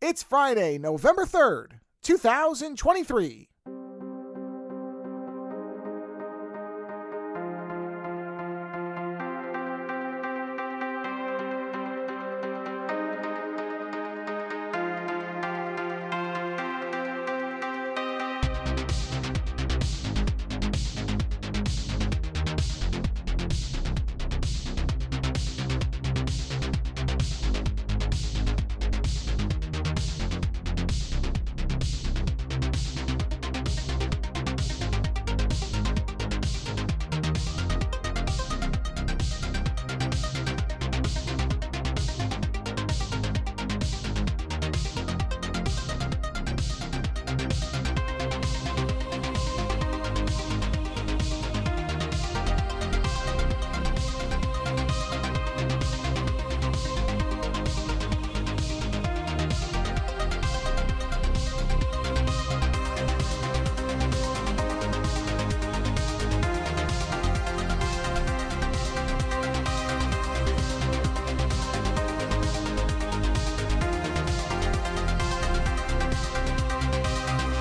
It's Friday, November 3rd, 2023.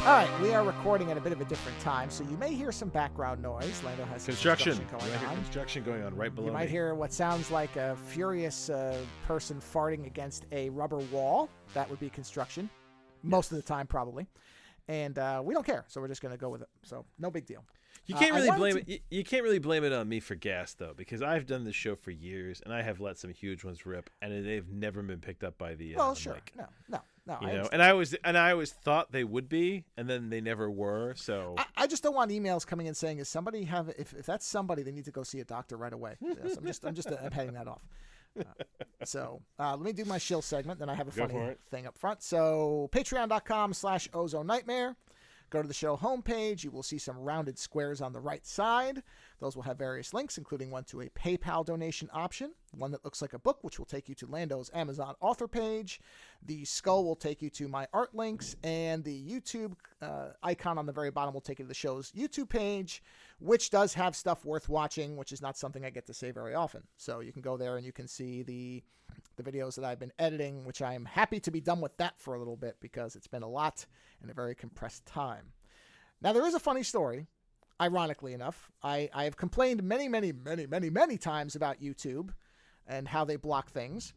All right, we are recording at a bit of a different time, so you may hear some background noise. Lando has some construction going on. Construction going on right below You might hear what sounds like a furious person farting against a rubber wall. That would be construction, most of the time probably. And we don't care, so we're just going to go with it. So no big deal. You can't really blame it. You can't really blame it on me for gas though, because I've done this show for years and I have let some huge ones rip, and they've never been picked up by the. Well, sure, mic. No. You know, and I always thought they would be, and then they never were. So I just don't want emails coming in saying, "Is somebody have? If that's somebody, they need to go see a doctor right away." So I'm heading that off. So let me do my shill segment. Then I have a funny thing up front. So patreon.com/Ozone Nightmare. Go to the show homepage. You will see some rounded squares on the right side. Those will have various links, including one to a PayPal donation option, one that looks like a book, which will take you to Lando's Amazon author page. The skull will take you to my art links, and the YouTube icon on the very bottom will take you to the show's YouTube page, which does have stuff worth watching, which is not something I get to say very often. So you can go there and you can see the videos that I've been editing, which I am happy to be done with that for a little bit because it's been a lot in a very compressed time. Now, there is a funny story. Ironically enough, I have complained many times about YouTube and how they block things.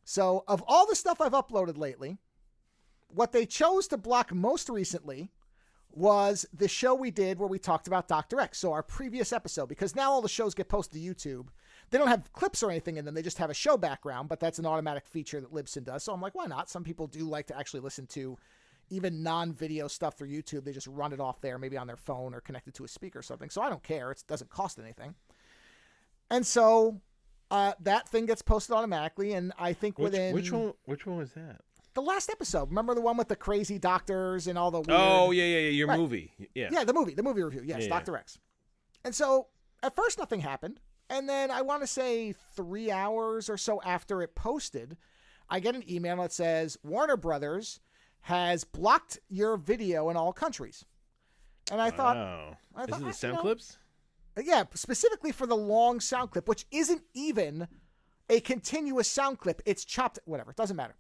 So of all the stuff I've uploaded lately, what they chose to block most recently was the show we did where we talked about Dr. X. So our previous episode, because now all the shows get posted to YouTube. They don't have clips or anything in them. They just have a show background, but that's an automatic feature that Libsyn does. So I'm like, why not? Some people do like to actually listen to even non-video stuff through YouTube. They just run it off there, maybe on their phone or connected to a speaker or something. So I don't care. It doesn't cost anything. And so that thing gets posted automatically. And I think which one was that? The last episode. Remember the one with the crazy doctors and all the weird... Oh, yeah. Your movie. Yeah, the movie review. Yes, Dr. X. And so at first nothing happened. And then I want to say 3 hours or so after it posted, I get an email that says, Warner Brothers has blocked your video in all countries. And I thought... Is it the sound clips? Yeah, specifically for the long sound clip, which isn't even a continuous sound clip. It's chopped, whatever, it doesn't matter.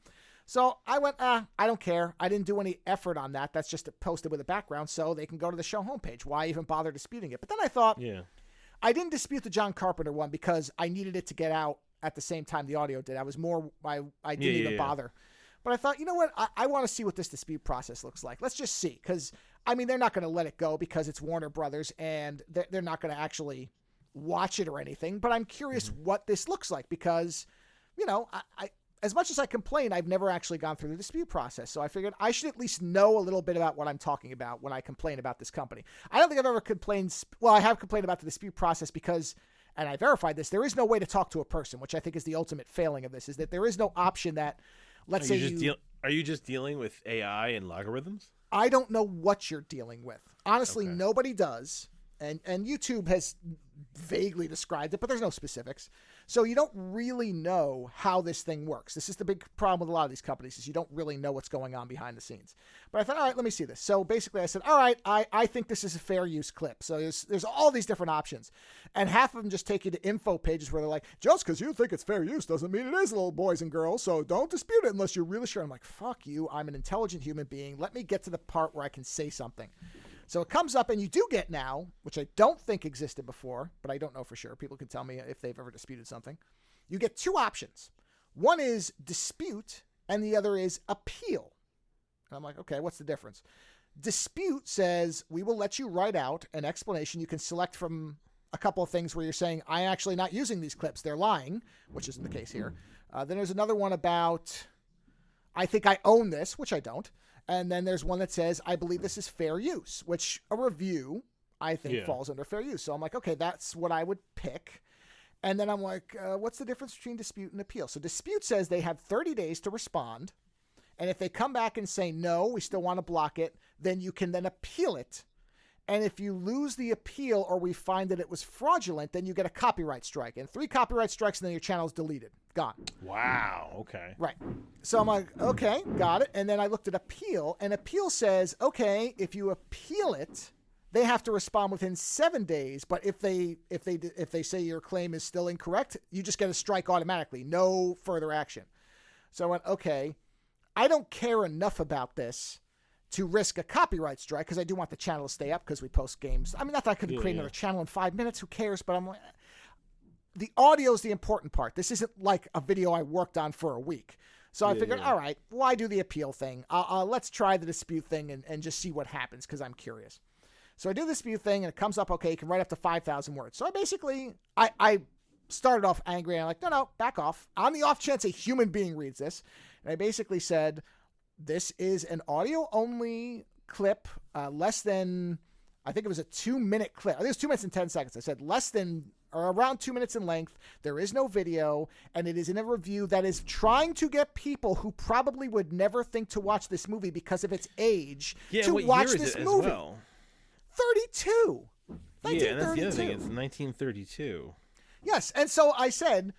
So I went, I don't care. I didn't do any effort on that. That's just posted with a background, so they can go to the show homepage. Why even bother disputing it? But then I thought, I didn't dispute the John Carpenter one because I needed it to get out at the same time the audio did. I didn't even bother. But I thought, you know what? I want to see what this dispute process looks like. Let's just see. Because, I mean, they're not going to let it go because it's Warner Brothers and they're not going to actually watch it or anything. But I'm curious what this looks like because, you know, I as much as I complain, I've never actually gone through the dispute process. So I figured I should at least know a little bit about what I'm talking about when I complain about this company. I don't think I've ever complained. Well, I have complained about the dispute process because, and I verified this, there is no way to talk to a person, which I think is the ultimate failing of this, is that there is no option that, let's say are you just dealing with AI and logarithms? I don't know what you're dealing with. Honestly, nobody does. And YouTube has vaguely described it, but there's no specifics. So you don't really know how this thing works. This is the big problem with a lot of these companies is you don't really know what's going on behind the scenes. But I thought, all right, let me see this. So basically I said, all right, I think this is a fair use clip. So there's all these different options. And half of them just take you to info pages where they're like, just because you think it's fair use doesn't mean it is, little boys and girls. So don't dispute it unless you're really sure. I'm like, fuck you. I'm an intelligent human being. Let me get to the part where I can say something. So it comes up, and you do get now, which I don't think existed before, but I don't know for sure. People can tell me if they've ever disputed something. You get two options. One is dispute, and the other is appeal. And I'm like, okay, what's the difference? Dispute says, we will let you write out an explanation. You can select from a couple of things where you're saying, I'm actually not using these clips. They're lying, which isn't the case here. Then there's another one about, I think I own this, which I don't. And then there's one that says, I believe this is fair use, which a review, I think, falls under fair use. So I'm like, okay, that's what I would pick. And then I'm like, what's the difference between dispute and appeal? So dispute says they have 30 days to respond. And if they come back and say, no, we still want to block it, then you can then appeal it. And if you lose the appeal or we find that it was fraudulent, then you get a copyright strike. And 3 copyright strikes, and then your channel is deleted. Gone. Wow. Okay. Right. So I'm like, okay, got it. And then I looked at appeal, and appeal says, okay, if you appeal it, they have to respond within 7 days. But if they say your claim is still incorrect, you just get a strike automatically. No further action. So I went, okay, I don't care enough about this to risk a copyright strike, because I do want the channel to stay up because we post games. I mean, not that I could create another channel in 5 minutes. Who cares? But I'm like, the audio is the important part. This isn't like a video I worked on for a week. So I figured, all right, why do the appeal thing? Let's try the dispute thing and just see what happens, because I'm curious. So I do the dispute thing, and it comes up, okay, you can write up to 5,000 words. So I basically, I started off angry, and I'm like, no, back off. On the off chance a human being reads this. And I basically said, this is an audio-only clip, less than, I think it was a 2-minute clip. I think it was 2 minutes and 10 seconds. I said less than or around 2 minutes in length. There is no video, and it is in a review that is trying to get people who probably would never think to watch this movie because of its age to watch this movie. Well? 32. Yeah, and that's the other thing. It's 1932. Yes, and so I said,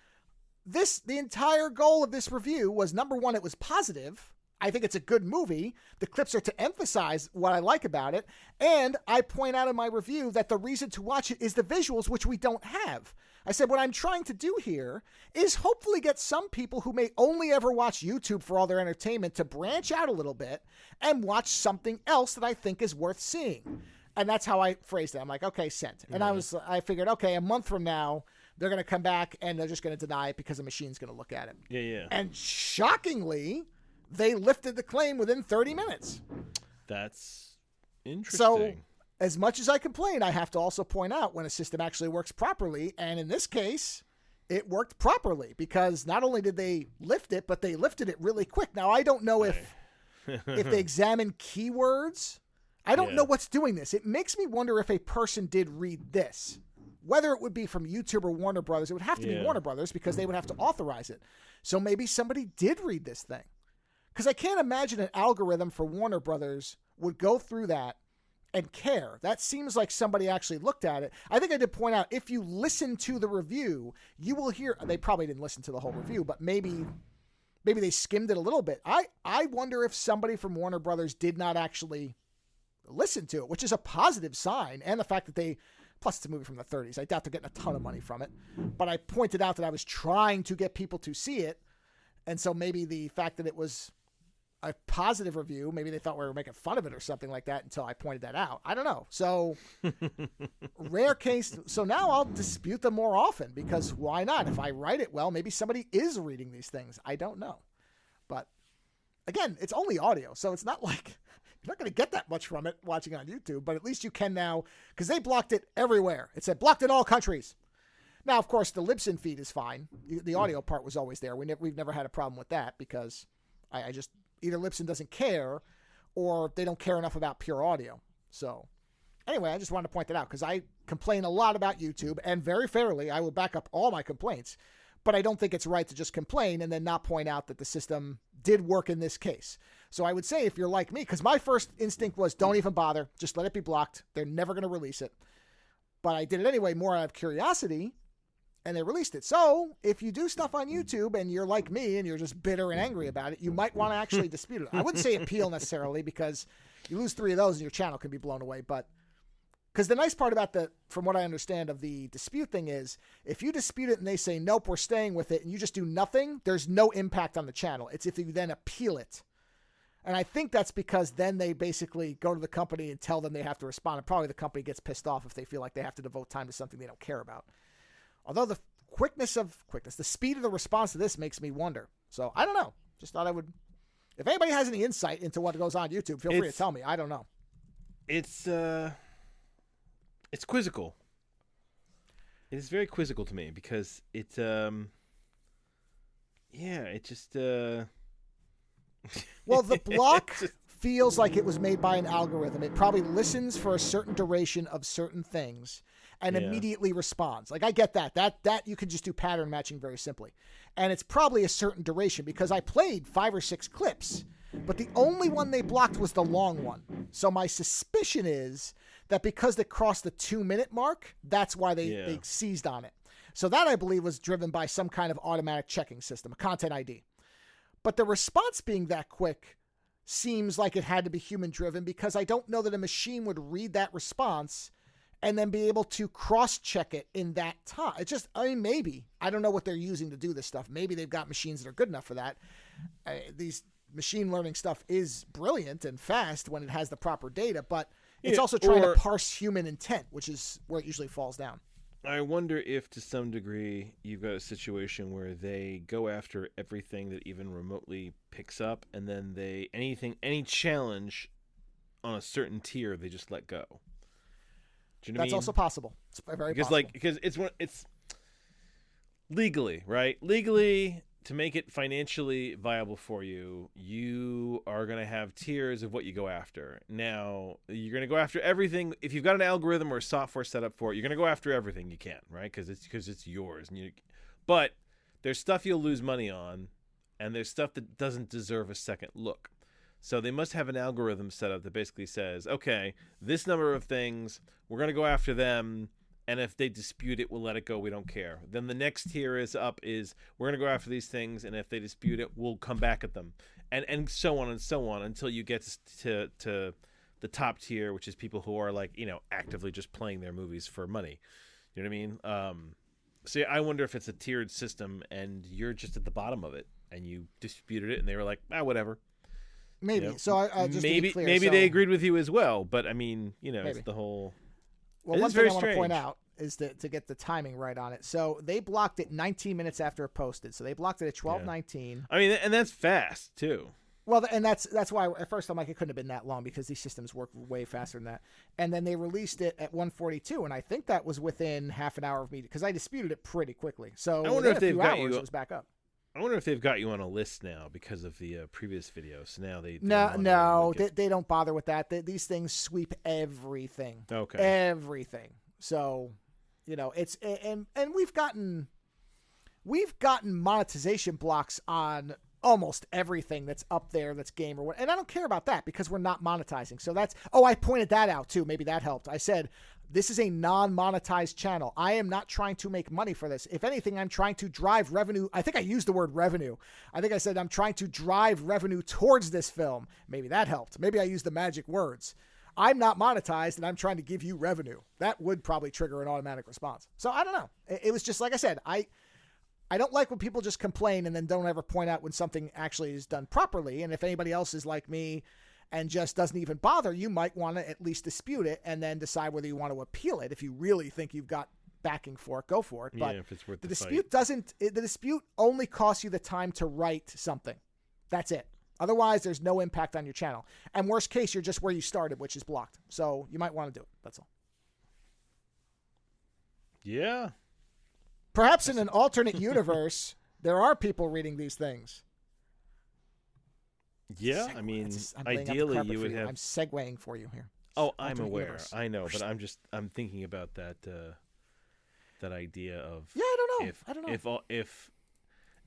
the entire goal of this review was, number one, it was positive. I think it's a good movie. The clips are to emphasize what I like about it. And I point out in my review that the reason to watch it is the visuals, which we don't have. I said, what I'm trying to do here is hopefully get some people who may only ever watch YouTube for all their entertainment to branch out a little bit and watch something else that I think is worth seeing. And that's how I phrased it. I'm like, okay, sent. And I figured, okay, a month from now, they're going to come back and they're just going to deny it because a machine's going to look at it. Yeah. And shockingly, they lifted the claim within 30 minutes. That's interesting. So, as much as I complain, I have to also point out when a system actually works properly. And in this case, it worked properly because not only did they lift it, but they lifted it really quick. Now, I don't know if they examine keywords. I don't know what's doing this. It makes me wonder if a person did read this. Whether it would be from YouTube or Warner Brothers, it would have to be Warner Brothers because they would have to authorize it. So maybe somebody did read this thing. Because I can't imagine an algorithm for Warner Brothers would go through that and care. That seems like somebody actually looked at it. I think I did point out, if you listen to the review, you will hear, they probably didn't listen to the whole review, but maybe they skimmed it a little bit. I wonder if somebody from Warner Brothers did not actually listen to it, which is a positive sign. And the fact that plus it's a movie from the 30s. I doubt they're getting a ton of money from it. But I pointed out that I was trying to get people to see it. And so maybe the fact that it was a positive review, maybe they thought we were making fun of it or something like that until I pointed that out. I don't know. So rare case. So now I'll dispute them more often because why not? If I write it well, maybe somebody is reading these things. I don't know. But again, it's only audio. So it's not like you're not going to get that much from it watching on YouTube, but at least you can now because they blocked it everywhere. It said blocked in all countries. Now, of course, the Libsyn feed is fine. The audio part was always there. We've never had a problem with that because I just either Libsyn doesn't care or they don't care enough about pure audio. So anyway, I just wanted to point that out because I complain a lot about YouTube and very fairly, I will back up all my complaints, but I don't think it's right to just complain and then not point out that the system did work in this case. So I would say if you're like me, because my first instinct was don't even bother, just let it be blocked. They're never going to release it. But I did it anyway, more out of curiosity. and they released it. So if you do stuff on YouTube and you're like me and you're just bitter and angry about it, you might want to actually dispute it. I wouldn't say appeal necessarily, because you lose 3 of those and your channel can be blown away. But because the nice part about from what I understand of the dispute thing is, if you dispute it and they say, nope, we're staying with it, and you just do nothing, there's no impact on the channel. It's if you then appeal it. And I think that's because then they basically go to the company and tell them they have to respond. And probably the company gets pissed off if they feel like they have to devote time to something they don't care about. Although the the speed of the response to this makes me wonder. So I don't know. Just thought I would. If anybody has any insight into what goes on YouTube, feel free to tell me. I don't know. It's quizzical. It is very quizzical to me because it just Well, the block feels like it was made by an algorithm. It probably listens for a certain duration of certain things and immediately responds. Like, I get that. That you can just do pattern matching very simply. And it's probably a certain duration, because I played 5 or 6 clips, but the only one they blocked was the long one. So my suspicion is that because they crossed the 2-minute mark, that's why they seized on it. So that, I believe, was driven by some kind of automatic checking system, a content ID. But the response being that quick seems like it had to be human-driven, because I don't know that a machine would read that response and then be able to cross-check it in that time. It's just, maybe. I don't know what they're using to do this stuff. Maybe they've got machines that are good enough for that. These machine learning stuff is brilliant and fast when it has the proper data, but it's also trying to parse human intent, which is where it usually falls down. I wonder if, to some degree, you've got a situation where they go after everything that even remotely picks up, and then any challenge on a certain tier, they just let go. Do you know what I mean? Also possible. It's very possible. Because it's legally, right? Legally, to make it financially viable for you, you are going to have tiers of what you go after. Now, you're going to go after everything. If you've got an algorithm or software set up for it, you're going to go after everything you can, right? Because it's yours. But there's stuff you'll lose money on, and there's stuff that doesn't deserve a second look. So they must have an algorithm set up that basically says, okay, this number of things, we're going to go after them, and if they dispute it, we'll let it go. We don't care. Then the next tier is we're going to go after these things, and if they dispute it, we'll come back at them. And so on until you get to the top tier, which is people who are actively just playing their movies for money. You know what I mean? So I wonder if it's a tiered system and you're just at the bottom of it and you disputed it and they were like, whatever. Maybe. So I just maybe to be clear, maybe they agreed with you as well, but I mean, it's the whole. Well, one thing I want to point out is to get the timing right on it. So they blocked it 19 minutes after it posted. So they blocked it at 12:19. I mean, and that's fast too. Well, and that's why at first I'm like, it couldn't have been that long, because these systems work way faster than that. And then they released it at 1:42, and I think that was within half an hour of me, because I disputed it pretty quickly. So I wonder if they've got it was back up. I wonder if they've got you on a list now because of the previous videos. So now they don't bother with that. These things sweep everything. Okay. Everything. So, it's and we've gotten monetization blocks on almost everything that's up there that's game or what. And I don't care about that because we're not monetizing. So I pointed that out too. Maybe that helped. I said, this is a non-monetized channel. I am not trying to make money for this. If anything, I'm trying to drive revenue. I think I used the word revenue. I think I said I'm trying to drive revenue towards this film. Maybe that helped. Maybe I used the magic words. I'm not monetized and I'm trying to give you revenue. That would probably trigger an automatic response. So I don't know. It was just like I said, I don't like when people just complain and then don't ever point out when something actually is done properly. And if anybody else is like me and just doesn't even bother, you might want to at least dispute it and then decide whether you want to appeal it. If you really think you've got backing for it, go for it. But if it's worth the dispute the dispute only costs you the time to write something. That's it. Otherwise, there's no impact on your channel. And worst case, you're just where you started, which is blocked. So you might want to do it. That's all. Yeah. Perhaps in an alternate universe, there are people reading these things. Yeah, I mean, ideally you would have. I'm segueing for you here. Oh, I'm aware. Universe. I know, but I'm thinking about that idea of. Yeah, I don't know.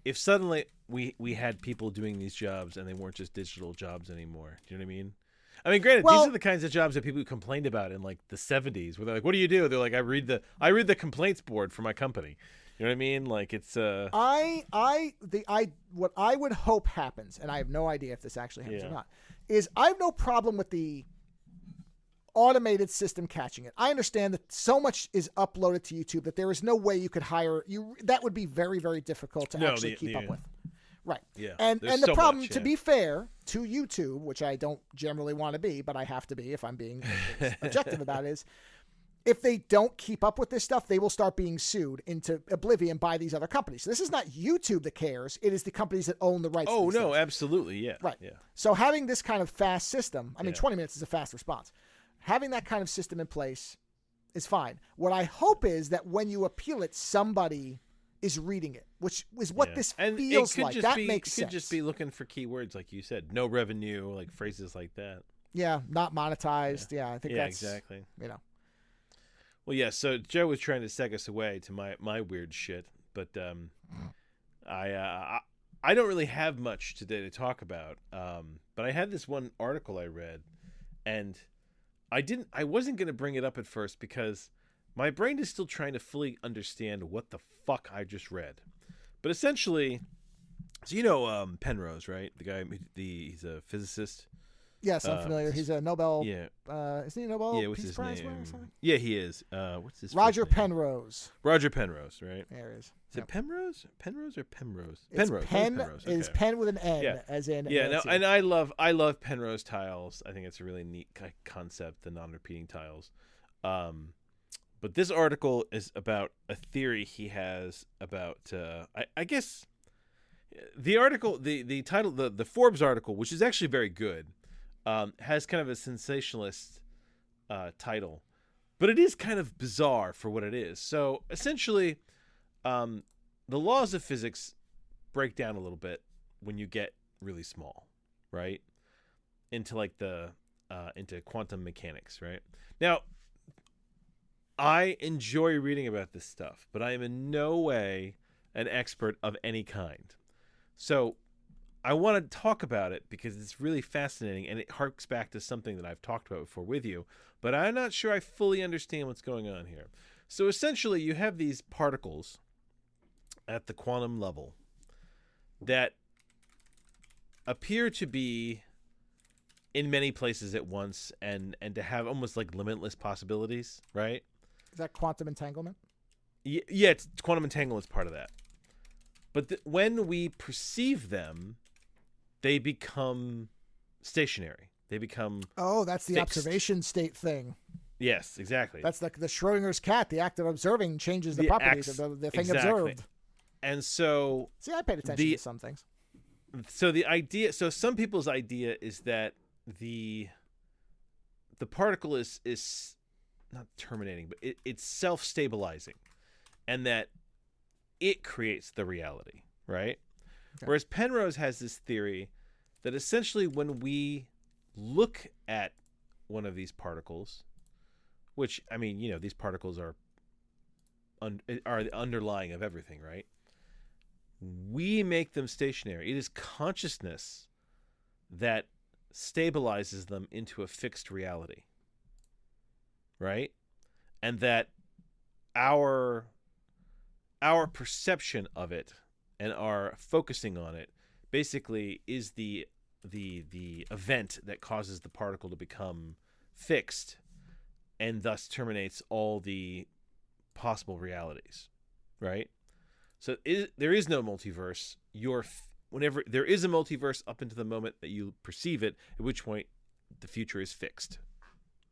If suddenly we had people doing these jobs and they weren't just digital jobs anymore, do you know what I mean? I mean, granted, these are the kinds of jobs that people complained about in like the 70s, where they're like, "What do you do?" They're like, "I read the complaints board for my company." You know what I mean? Like it's what I would hope happens, and I have no idea if this actually happens or not, is I have no problem with the automated system catching it. I understand that so much is uploaded to YouTube that there is no way you could hire you. That would be very, very difficult to actually keep up with. Right. Yeah. And the problem, to be fair to YouTube, which I don't generally want to be, but I have to be if I'm being objective about it, is if they don't keep up with this stuff, they will start being sued into oblivion by these other companies. So this is not YouTube that cares. It is the companies that own the rights. Oh, to these no, things. absolutely. Yeah. Right. Yeah. So having this kind of fast system, I mean, 20 minutes is a fast response. Having that kind of system in place is fine. What I hope is that when you appeal it, somebody is reading it, which is what this feels like. That makes sense. It could just be looking for keywords, like you said, no revenue, like phrases like that. Yeah, not monetized. Yeah, I think that's exactly. You know. Well, yeah. So Joe was trying to seg us away to my weird shit, but I don't really have much today to talk about. But I had this one article I read, and I wasn't going to bring it up at first because my brain is still trying to fully understand what the fuck I just read. But essentially, so you know Penrose, right? The guy, he's a physicist. Yes, I'm familiar. He's a Nobel. Yeah. Is he a Nobel what's Peace his Prize name? winner or something? Yeah, he is. What's his Roger first name? Penrose. Roger Penrose, right? There he is. Is it Penrose? Penrose or Penrose? It's Penrose. Penrose. Okay. Is Pen with an N, as in Yeah, no, Nancy. and I love Penrose tiles. I think it's a really neat concept, the non-repeating tiles. But this article is about a theory he has about I guess the article, the title, the Forbes article, which is actually very good, has kind of a sensationalist title, but it is kind of bizarre for what it is. So essentially, the laws of physics break down a little bit when you get really small, right? Into like into quantum mechanics, right? Now, I enjoy reading about this stuff, but I am in no way an expert of any kind. So I want to talk about it because it's really fascinating, and it harks back to something that I've talked about before with you, but I'm not sure I fully understand what's going on here. So essentially, you have these particles at the quantum level that appear to be in many places at once and to have almost like limitless possibilities, right? Is that quantum entanglement? Yeah, it's quantum entanglement is part of that. But when we perceive them, they become stationary. They become that's the fixed. Observation state thing. Yes, exactly. That's the Schrodinger's cat. The act of observing changes the properties of the thing exactly. observed. And so, see, I paid attention to some things. So some people's idea is that the particle is not terminating, but it's self-stabilizing, and that it creates the reality, right? Okay. Whereas Penrose has this theory that essentially when we look at one of these particles, which, I mean, you know, these particles are the underlying of everything, right? We make them stationary. It is consciousness that stabilizes them into a fixed reality, right? And that our perception of it and our focusing on it basically is the event that causes the particle to become fixed and thus terminates all the possible realities, right? So there is no multiverse. Whenever there is a multiverse up until the moment that you perceive it, at which point the future is fixed,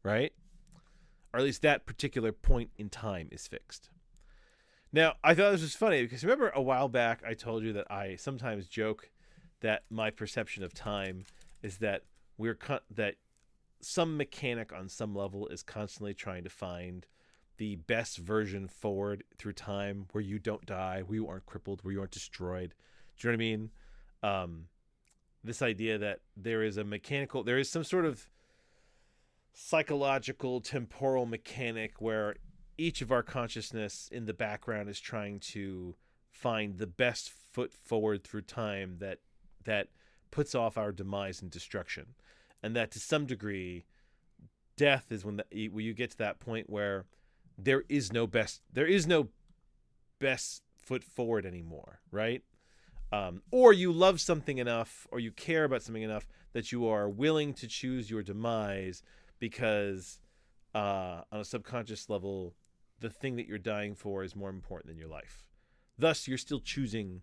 right? Or at least that particular point in time is fixed. Now, I thought this was funny because remember a while back I told you that I sometimes joke that my perception of time is that that some mechanic on some level is constantly trying to find the best version forward through time where you don't die, where you aren't crippled, where you aren't destroyed. Do you know what I mean? This idea that there is some sort of psychological temporal mechanic where each of our consciousness in the background is trying to find the best foot forward through time that puts off our demise and destruction. And that to some degree, death is when you get to that point where there is no best foot forward anymore, right? Or you love something enough, or you care about something enough that you are willing to choose your demise because on a subconscious level, the thing that you're dying for is more important than your life. Thus, you're still choosing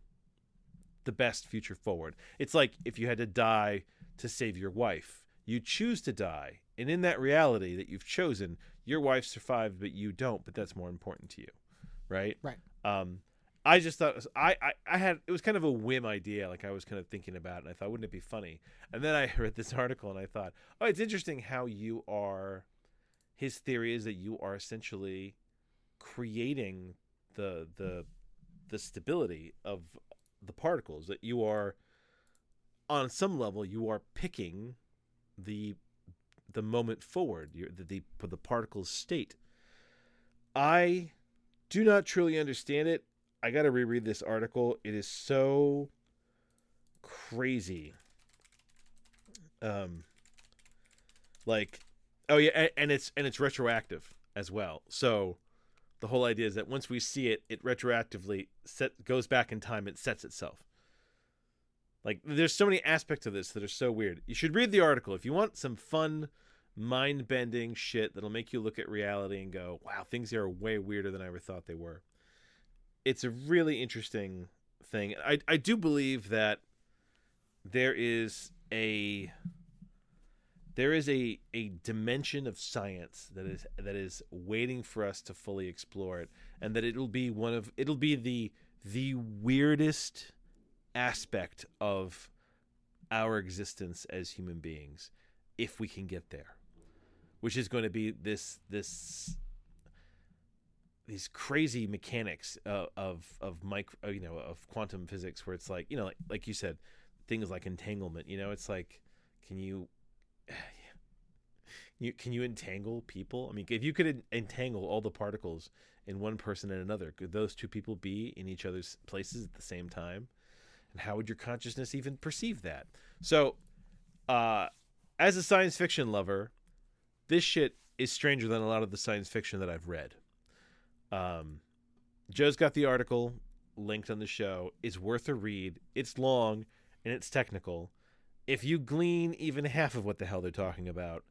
the best future forward. It's like if you had to die to save your wife. You choose to die, and in that reality that you've chosen, your wife survived, but you don't, but that's more important to you, right? Right. I just thought I had, it was kind of a whim idea, like I was kind of thinking about it, and I thought, wouldn't it be funny? And then I read this article and I thought, oh, it's interesting how you are, his theory is that you are essentially creating the stability of the particles, that you are, on some level, you are picking the moment forward, the particle's state. I do not truly understand it. I got to reread this article. It is so crazy. Like, oh yeah, and it's retroactive as well. So the whole idea is that once we see it, it retroactively goes back in time. It sets itself. Like, there's so many aspects of this that are so weird. You should read the article if you want some fun, mind-bending shit that'll make you look at reality and go, wow, things here are way weirder than I ever thought they were. It's a really interesting thing. I do believe that there is a dimension of science that is waiting for us to fully explore it, and that it'll be the weirdest aspect of our existence as human beings, if we can get there, which is going to be these crazy mechanics of quantum physics, where it's like, like you said, things like entanglement. It's like, can you entangle people? I mean, if you could entangle all the particles in one person and another, could those two people be in each other's places at the same time? And how would your consciousness even perceive that? So, as a science fiction lover, this shit is stranger than a lot of the science fiction that I've read. Joe's got the article linked on the show. It's worth a read. It's long and it's technical. If you glean even half of what the hell they're talking about,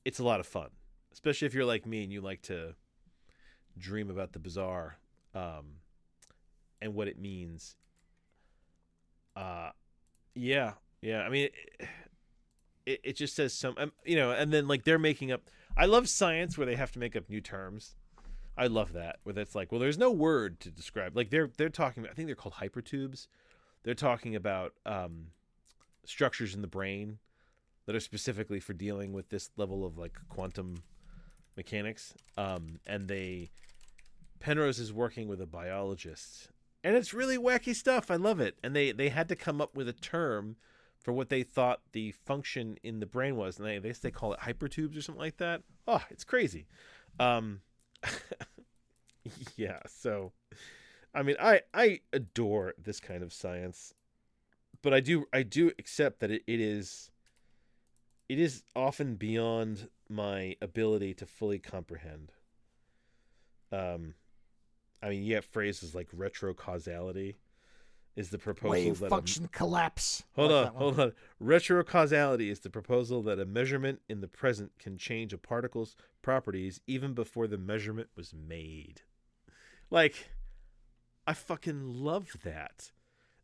it's a lot of fun. Especially if you're like me and you like to dream about the bizarre, and what it means. Yeah. I mean, it just says some, and then like they're making up. I love science where they have to make up new terms. I love that, where that's like, well, there's no word to describe. Like they're talking about, I think they're called hypertubes. They're talking about structures in the brain that are specifically for dealing with this level of like quantum mechanics. And Penrose is working with a biologist. And it's really wacky stuff. I love it. And they had to come up with a term for what they thought the function in the brain was. And they call it hypertubes or something like that. Oh, it's crazy. Yeah. So, I mean, I adore this kind of science, but I do accept that it is often beyond my ability to fully comprehend. I mean, you have phrases like retrocausality is the proposal wave that function collapse. Hold on. Retrocausality is the proposal that a measurement in the present can change a particle's properties even before the measurement was made. Like, I fucking love that.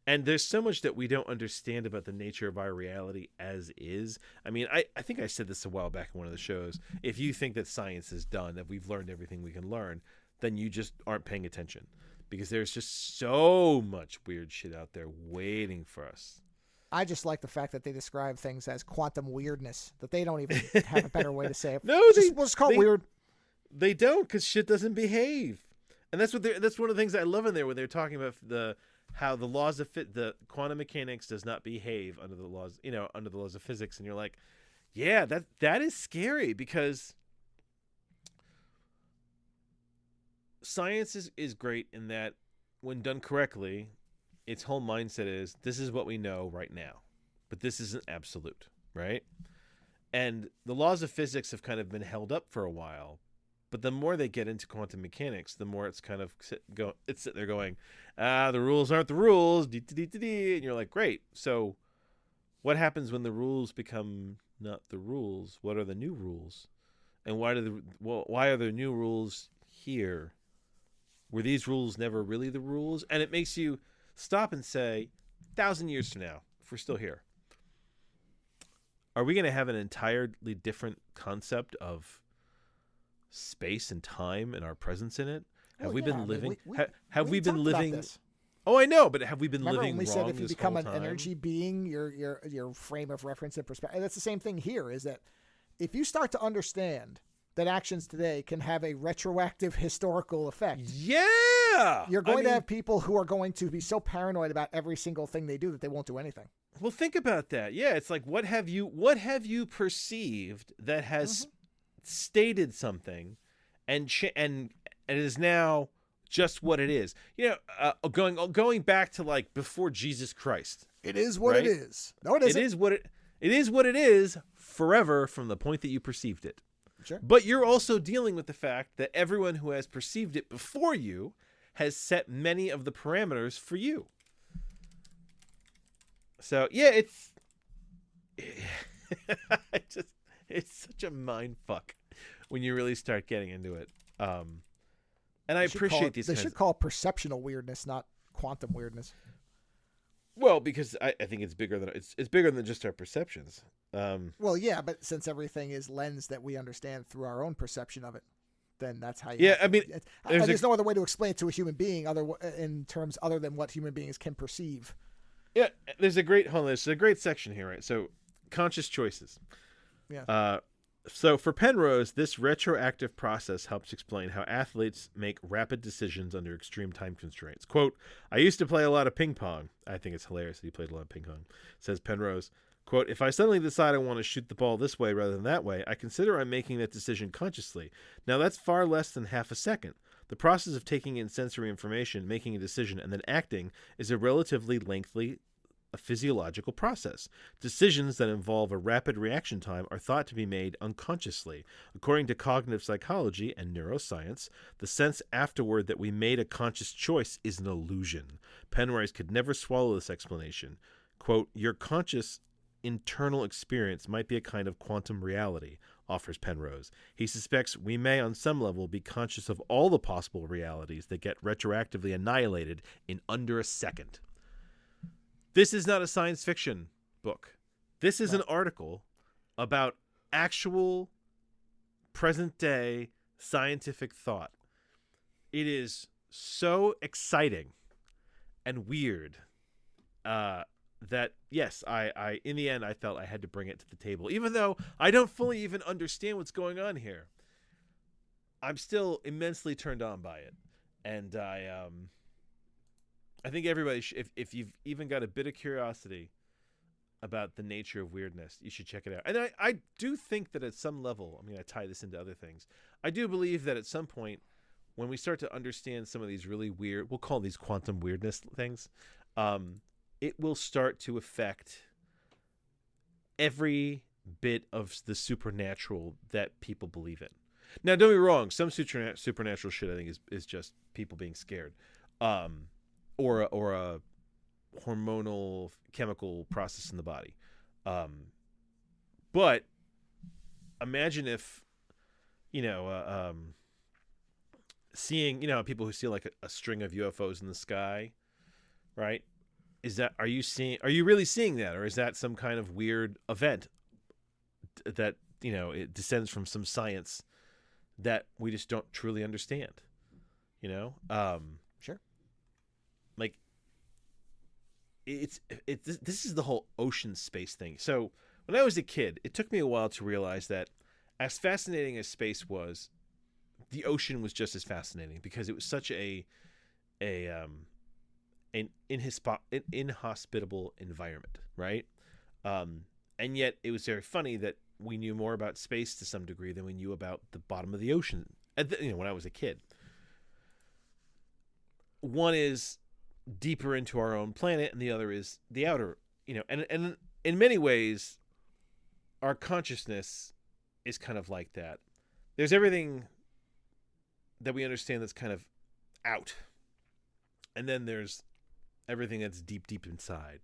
And there's so much that we don't understand about the nature of our reality as is. I mean, I think I said this a while back in one of the shows. If you think that science is done, that we've learned everything we can learn, then you just aren't paying attention, because there's just so much weird shit out there waiting for us. I just like the fact that they describe things as quantum weirdness, that they don't even have a better way to say it. No, we'll just call it weird. They don't, because shit doesn't behave. And that's one of the things I love in there, when they're talking about how the laws of the quantum mechanics does not behave under the laws, under the laws of physics. And you're like, yeah, that is scary, because science is great in that when done correctly, its whole mindset is, this is what we know right now, but this isn't absolute, right? And the laws of physics have kind of been held up for a while But the more they get into quantum mechanics, the more it's kind of it's sitting there going, the rules aren't the rules, and you're like, great. So what happens when the rules become not the rules? What are the new rules? And why are there new rules here? Were these rules never really the rules? And it makes you stop and say, 1,000 years from now, if we're still here, are we going to have an entirely different concept of space and time and our presence in it? Have we been living? Have we been living? Oh, I know, but have we been living wrong this whole time? Remember when we said if you become an energy being, your frame of reference and perspective. That's the same thing here. Is that if you start to understand that actions today can have a retroactive historical effect, you're going to have people who are going to be so paranoid about every single thing they do that they won't do anything. Well, think about that. Yeah, it's like what have you perceived that has stated something, and it is now just what it is. You know, going back to like before Jesus Christ. It is what it is. No, it isn't. It is what it is forever from the point that you perceived it. Sure. But you're also dealing with the fact that everyone who has perceived it before you has set many of the parameters for you. So yeah, it's such a mind fuck when you really start getting into it. And I appreciate these. They should call it perceptual weirdness, not quantum weirdness. Well, because I think it's bigger than just our perceptions. Well, yeah, but since everything is lens that we understand through our own perception of it, then that's how you. Yeah, I mean, there's no other way to explain it to a human being in terms other than what human beings can perceive. Yeah, there's a great section here, right? So, conscious choices. Yeah. So for Penrose, this retroactive process helps explain how athletes make rapid decisions under extreme time constraints. Quote, I used to play a lot of ping pong. I think it's hilarious that he played a lot of ping pong. Says Penrose. Quote, if I suddenly decide I want to shoot the ball this way rather than that way, I consider I'm making that decision consciously. Now that's far less than half a second. The process of taking in sensory information, making a decision, and then acting is a relatively lengthy physiological process. Decisions that involve a rapid reaction time are thought to be made unconsciously. According to cognitive psychology and neuroscience, the sense afterward that we made a conscious choice is an illusion. Penrose could never swallow this explanation. Quote, your conscious internal experience might be a kind of quantum reality, offers Penrose. He suspects we may on some level be conscious of all the possible realities that get retroactively annihilated in under a second. This is not a science fiction book. This is an article about actual present-day scientific thought. It is so exciting and weird that, yes, I in the end, I felt I had to bring it to the table. Even though I don't fully even understand what's going on here, I'm still immensely turned on by it. And I think everybody, if you've even got a bit of curiosity about the nature of weirdness, you should check it out. And I do think that at some level, I mean, I tie this into other things. I do believe that at some point, when we start to understand some of these really weird, we'll call these quantum weirdness things, it will start to affect every bit of the supernatural that people believe in. Now, don't be wrong. Some supernatural shit, I think, is just people being scared. Or a hormonal chemical process in the body. But imagine if, seeing, people who see like a string of UFOs in the sky, right? Are you really seeing that? Or is that some kind of weird event that, it descends from some science that we just don't truly understand, Sure. Like this is the whole ocean space thing. So when I was a kid, it took me a while to realize that as fascinating as space was, the ocean was just as fascinating because it was such an inhospitable environment, right? And yet it was very funny that we knew more about space to some degree than we knew about the bottom of the ocean. When I was a kid. One is deeper into our own planet, and the other is the outer. And in many ways, our consciousness is kind of like that. There's everything that we understand that's kind of out. And then there's everything that's deep, deep inside.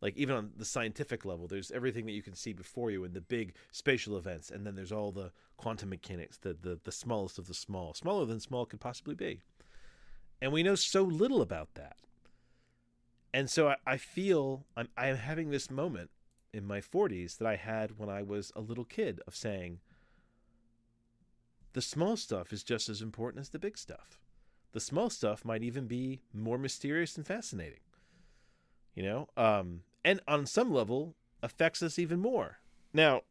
Like even on the scientific level, there's everything that you can see before you and the big spatial events. And then there's all the quantum mechanics, the smallest of the small, smaller than small could possibly be. And we know so little about that. And so I feel I'm having this moment in my 40s that I had when I was a little kid of saying, the small stuff is just as important as the big stuff. The small stuff might even be more mysterious and fascinating, and on some level affects us even more. Now,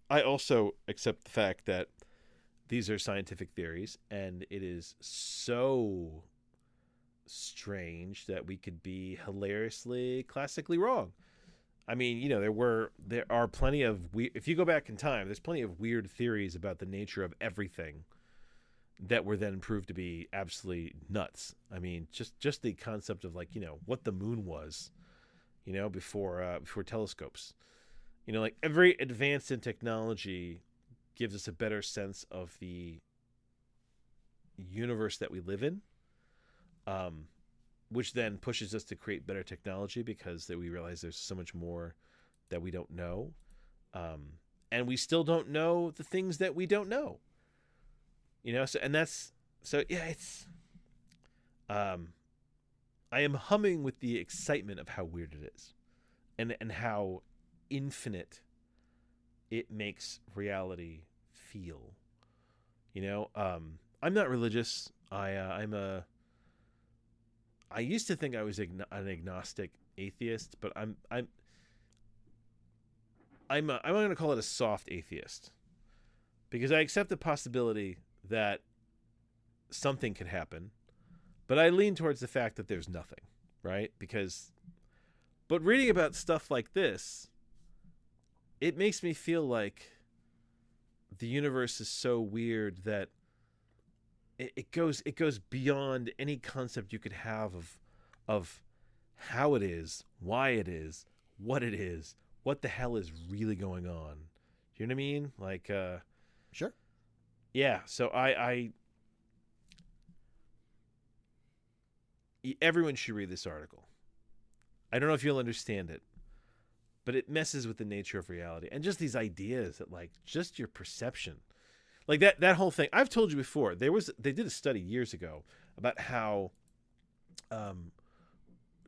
I also accept the fact that these are scientific theories, and it is so strange that we could be hilariously classically wrong. I mean, there are plenty of if you go back in time, there's plenty of weird theories about the nature of everything that were then proved to be absolutely nuts. I mean, just the concept of what the moon was, before telescopes. Like every advance in technology gives us a better sense of the universe that we live in, which then pushes us to create better technology because we realize there's so much more that we don't know. And we still don't know the things that we don't know. It's I am humming with the excitement of how weird it is and how infinite it makes reality feel. I'm not religious. I used to think I was an agnostic atheist, but I'm going to call it a soft atheist, because I accept the possibility that something could happen, but I lean towards the fact that there's nothing, right? But reading about stuff like this, it makes me feel like the universe is so weird that it goes beyond any concept you could have of how it is, why it is, what the hell is really going on. You know what I mean? Like, sure. Yeah. So everyone should read this article. I don't know if you'll understand it, but it messes with the nature of reality and just these ideas that just your perception. Like that whole thing. I've told you before, they did a study years ago about how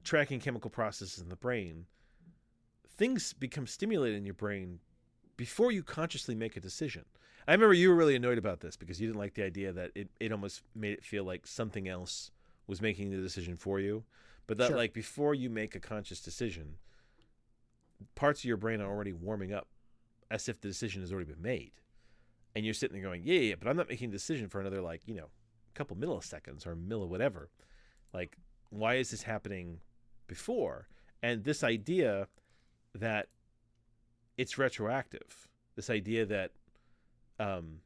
tracking chemical processes in the brain, things become stimulated in your brain before you consciously make a decision. I remember you were really annoyed about this because you didn't like the idea that it almost made it feel like something else was making the decision for you. But that Sure. before you make a conscious decision, parts of your brain are already warming up as if the decision has already been made. And you're sitting there going, yeah, but I'm not making a decision for another, couple milliseconds or whatever. Like, why is this happening before? And this idea that it's retroactive, this idea that on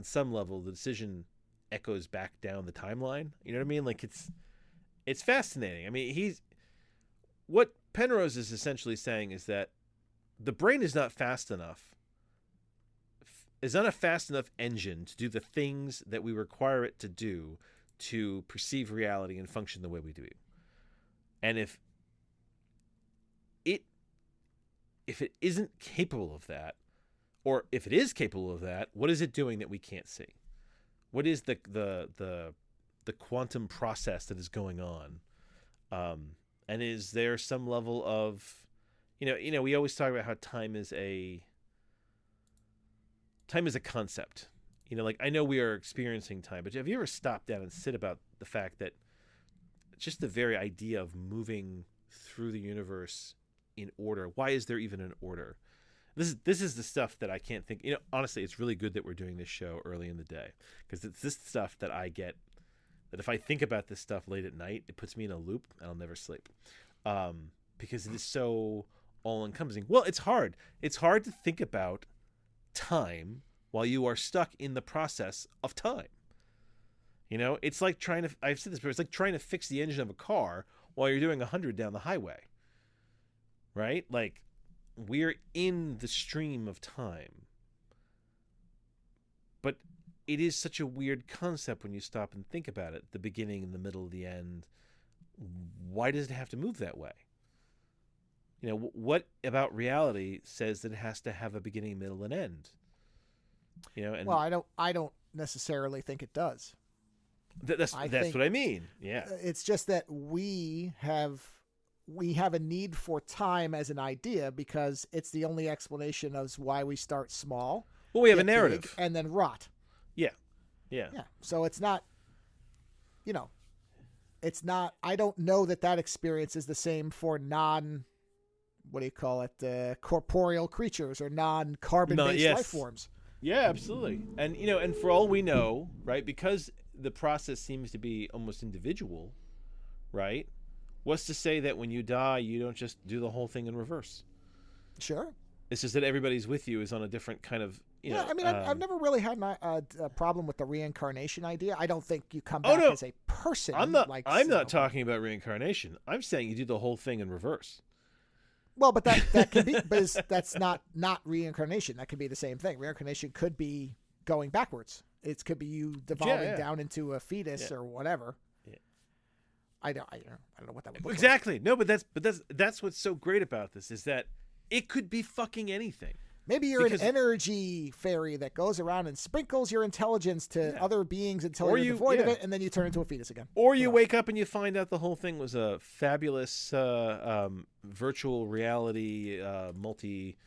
some level the decision echoes back down the timeline. You know what I mean? Like it's fascinating. I mean, what Penrose is essentially saying is that the brain is not fast enough. Is not a fast enough engine to do the things that we require it to do to perceive reality and function the way we do. And if it isn't capable of that, or if it is capable of that, what is it doing that we can't see? What is the quantum process that is going on? And is there some level of, we always talk about how time is a concept. I know we are experiencing time, but have you ever stopped down and sit about the fact that just the very idea of moving through the universe in order, why is there even an order? This is the stuff that I can't think. Honestly, it's really good that we're doing this show early in the day, because it's this stuff that I get that if I think about this stuff late at night, it puts me in a loop and I'll never sleep, because it is so all-encompassing. Well, it's hard. It's hard to think about time while you are stuck in the process of time. It's like I've said this before, it's like trying to fix the engine of a car while you're doing 100 down the highway, right? Like, we're in the stream of time, but it is such a weird concept when you stop and think about it. The beginning, the middle, the end. Why does it have to move that way? You know, what about reality says that it has to have a beginning, middle, and end? You know, and well, I don't necessarily think it does. That's what I mean. Yeah. It's just that we have a need for time as an idea because it's the only explanation of why we start small. Well, we have a narrative. And then rot. Yeah. Yeah. Yeah. So it's not, it's not, I don't know that experience is the same for corporeal creatures or non-carbon-based life forms. Yeah, absolutely. And, and for all we know, right, because the process seems to be almost individual, right? What's to say that when you die, you don't just do the whole thing in reverse? Sure. It's just that everybody's with you is on a different kind of, I mean, I've never really had a problem with the reincarnation idea. I don't think you come back as a person. I'm not talking about reincarnation. I'm saying you do the whole thing in reverse. Well, but that could be, but that's not reincarnation. That could be the same thing. Reincarnation could be going backwards. It could be you devolving down into a fetus or whatever. Yeah. I don't know what that would look exactly. like. No, but that's what's so great about this is that it could be fucking anything. Maybe you're an energy fairy that goes around and sprinkles your intelligence to other beings until you're devoid of it, and then you turn into a fetus again. Or you wake up and you find out the whole thing was a fabulous virtual reality multi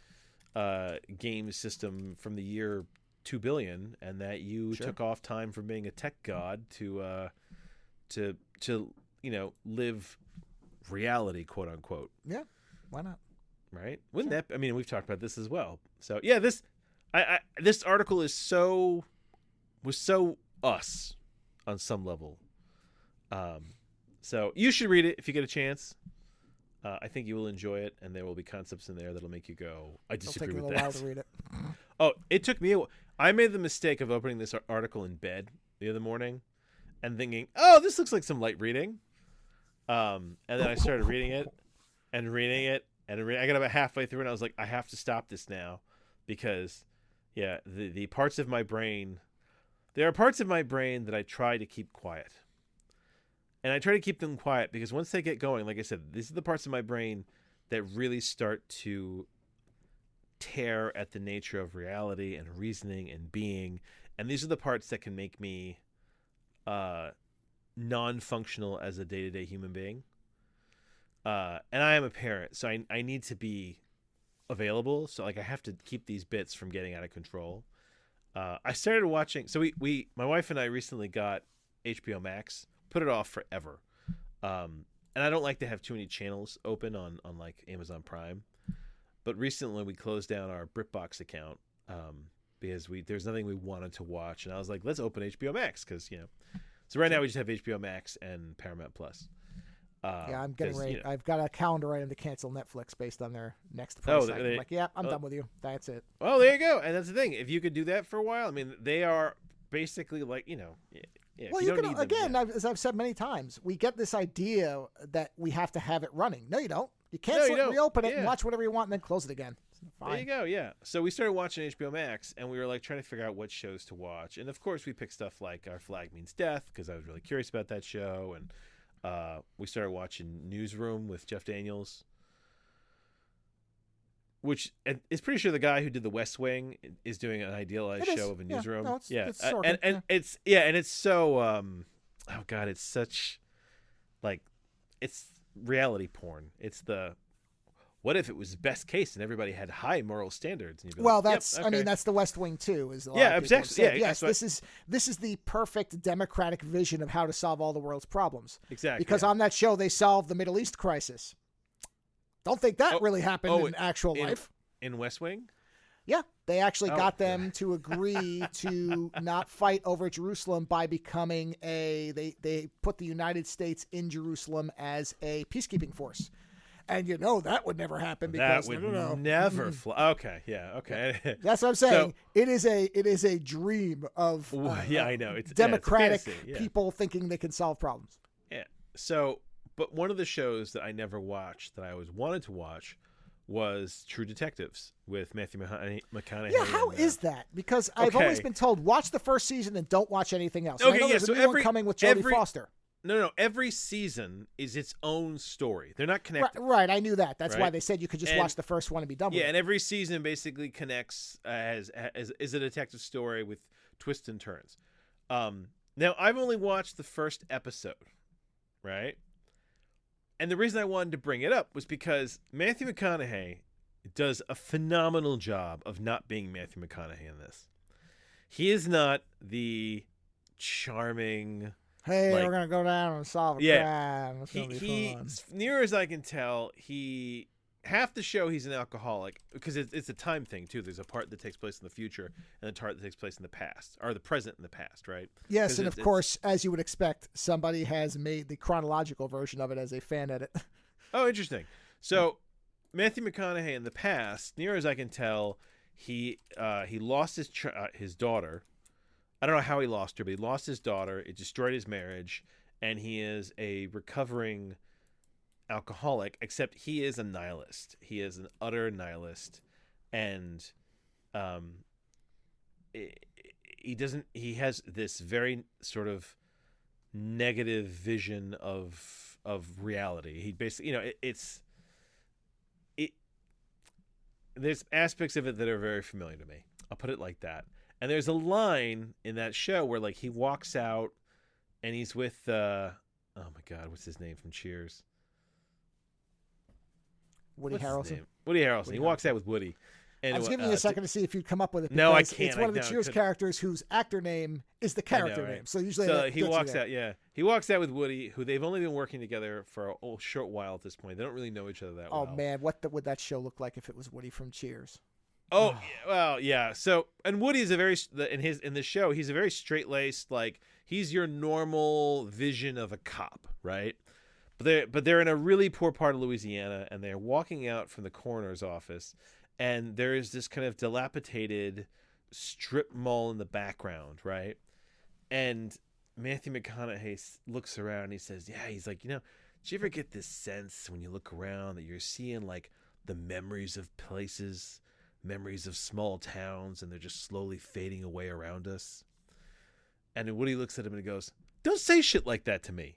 game system from the year 2 billion, and that you took off time from being a tech god to live reality, quote unquote. Yeah, why not? Right? Wouldn't that? I mean, we've talked about this as well. So yeah, this article was so us on some level. So you should read it if you get a chance. I think you will enjoy it, and there will be concepts in there that'll make you go, I disagree with that. It'll take me a while to read it. Oh, it took me. I made the mistake of opening this article in bed the other morning, and thinking, "Oh, this looks like some light reading." And then I started reading it, and reading it. And I got about halfway through, and I was like, I have to stop this now because, the parts of my brain, there are parts of my brain that I try to keep quiet. And I try to keep them quiet because once they get going, like I said, these are the parts of my brain that really start to tear at the nature of reality and reasoning and being. And these are the parts that can make me non-functional as a day-to-day human being. And I am a parent, so I need to be available. So I have to keep these bits from getting out of control. I started watching. So my wife and I recently got HBO Max. Put it off forever. And I don't like to have too many channels open on like Amazon Prime. But recently we closed down our BritBox account because there's nothing we wanted to watch, and I was like, let's open HBO Max because So right now we just have HBO Max and Paramount Plus. I'm getting ready. I've got a calendar item to cancel Netflix based on their next price. I'm like, I'm done with you. That's it. Oh, there you go. And that's the thing. If you could do that for a while, I mean, they are basically like, well, you can, again, as I've said many times, we get this idea that we have to have it running. No, you don't. You cancel it, reopen it, and watch whatever you want, and then close it again. Fine. There you go, yeah. So we started watching HBO Max, and we were like trying to figure out what shows to watch. And of course, we picked stuff like Our Flag Means Death, because I was really curious about that show. And we started watching Newsroom with Jeff Daniels, which is pretty sure the guy who did The West Wing is doing an idealized show of a newsroom. It's it's so oh god, it's such like it's reality porn. It's the what if it was best case and everybody had high moral standards? And that's I mean that's The West Wing too. Exactly. Yes, this is the perfect democratic vision of how to solve all the world's problems. Exactly. Because on that show they solved the Middle East crisis. Don't think that really happened in actual life. In West Wing? Yeah, they actually got them to agree to not fight over Jerusalem by becoming they put the United States in Jerusalem as a peacekeeping force. And that would never happen because that would never fly. Okay, yeah, okay. Yeah. That's what I'm saying. So, it is a dream of I know. It's democratic fantasy, people thinking they can solve problems. Yeah. So, but one of the shows that I never watched that I always wanted to watch was True Detectives with Matthew McConaughey. Yeah, how is that? Because I've always been told watch the first season and don't watch anything else. Okay, I know there's a new one coming with Jodie Foster. No. Every season is its own story. They're not connected. Right. I knew that. That's why they said you could just watch the first one and be done with it. Yeah, and every season basically connects as is a detective story with twists and turns. Now, I've only watched the first episode, right? And the reason I wanted to bring it up was because Matthew McConaughey does a phenomenal job of not being Matthew McConaughey in this. He is not the charming... Hey, we're going to go down and solve a crime. It's going to be fun. Near as I can tell, half the show he's an alcoholic because it's a time thing too. There's a part that takes place in the future and a part that takes place in the past, or the present and the past, right? Yes, and of course, as you would expect, somebody has made the chronological version of it as a fan edit. Oh, interesting. So Matthew McConaughey in the past, near as I can tell, he lost his daughter. I don't know how he lost her, but he lost his daughter. It destroyed his marriage, and he is a recovering alcoholic, except he is a nihilist. He is an utter nihilist, and he has this very sort of negative vision of reality. He basically, there's aspects of it that are very familiar to me. I'll put it like that. And there's a line in that show where like he walks out and he's with oh my God, what's his name from Cheers? Woody Harrelson. Woody Harrelson. He walks out with Woody. And I was giving you a second to see if you'd come up with it. No, I can't. It's one of the Cheers characters whose actor name is the character name. So usually he walks out. Yeah, he walks out with Woody, who they've only been working together for a short while at this point. They don't really know each other that well. Oh man, what would that show look like if it was Woody from Cheers? Oh, well, yeah. So, and Woody is in the show, he's a very straight-laced, like he's your normal vision of a cop, right? But they're in a really poor part of Louisiana, and they're walking out from the coroner's office, and there is this kind of dilapidated strip mall in the background, right? And Matthew McConaughey looks around and he says, yeah, he's like, do you ever get this sense when you look around that you're seeing like the memories of places, memories of small towns, and they're just slowly fading away around us? And then Woody looks at him and he goes, don't say shit like that to me.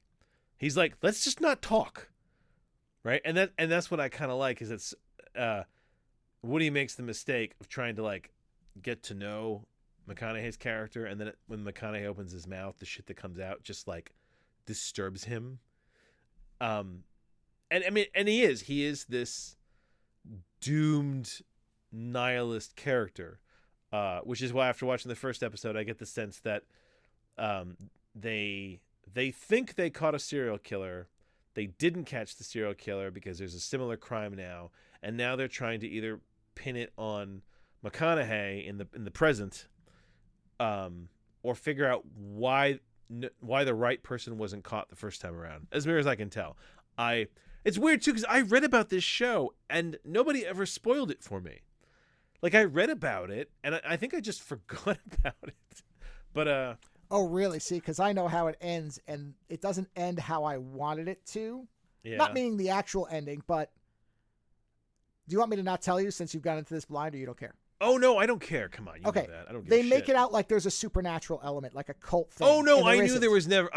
He's like, let's just not talk. Right? And that's what I kind of like, is it's Woody makes the mistake of trying to like get to know McConaughey's character, and then when McConaughey opens his mouth, the shit that comes out just like disturbs him. And I mean, and he is this doomed nihilist character, which is why after watching the first episode, I get the sense that they think they caught a serial killer. They didn't catch the serial killer because there's a similar crime now, and now they're trying to either pin it on McConaughey in the present, or figure out why the right person wasn't caught the first time around. As near as I can tell, it's weird too because I read about this show and nobody ever spoiled it for me. Like I read about it and I think I just forgot about it. But oh really? See, because I know how it ends, and it doesn't end how I wanted it to. Yeah. Not meaning the actual ending, but do you want me to not tell you since you've gone into this blind, or you don't care? Oh no, I don't care. Come on, you okay. know that. I don't give They a make shit. it out like there's a supernatural element, like a cult thing. Oh no, I knew isn't. there was never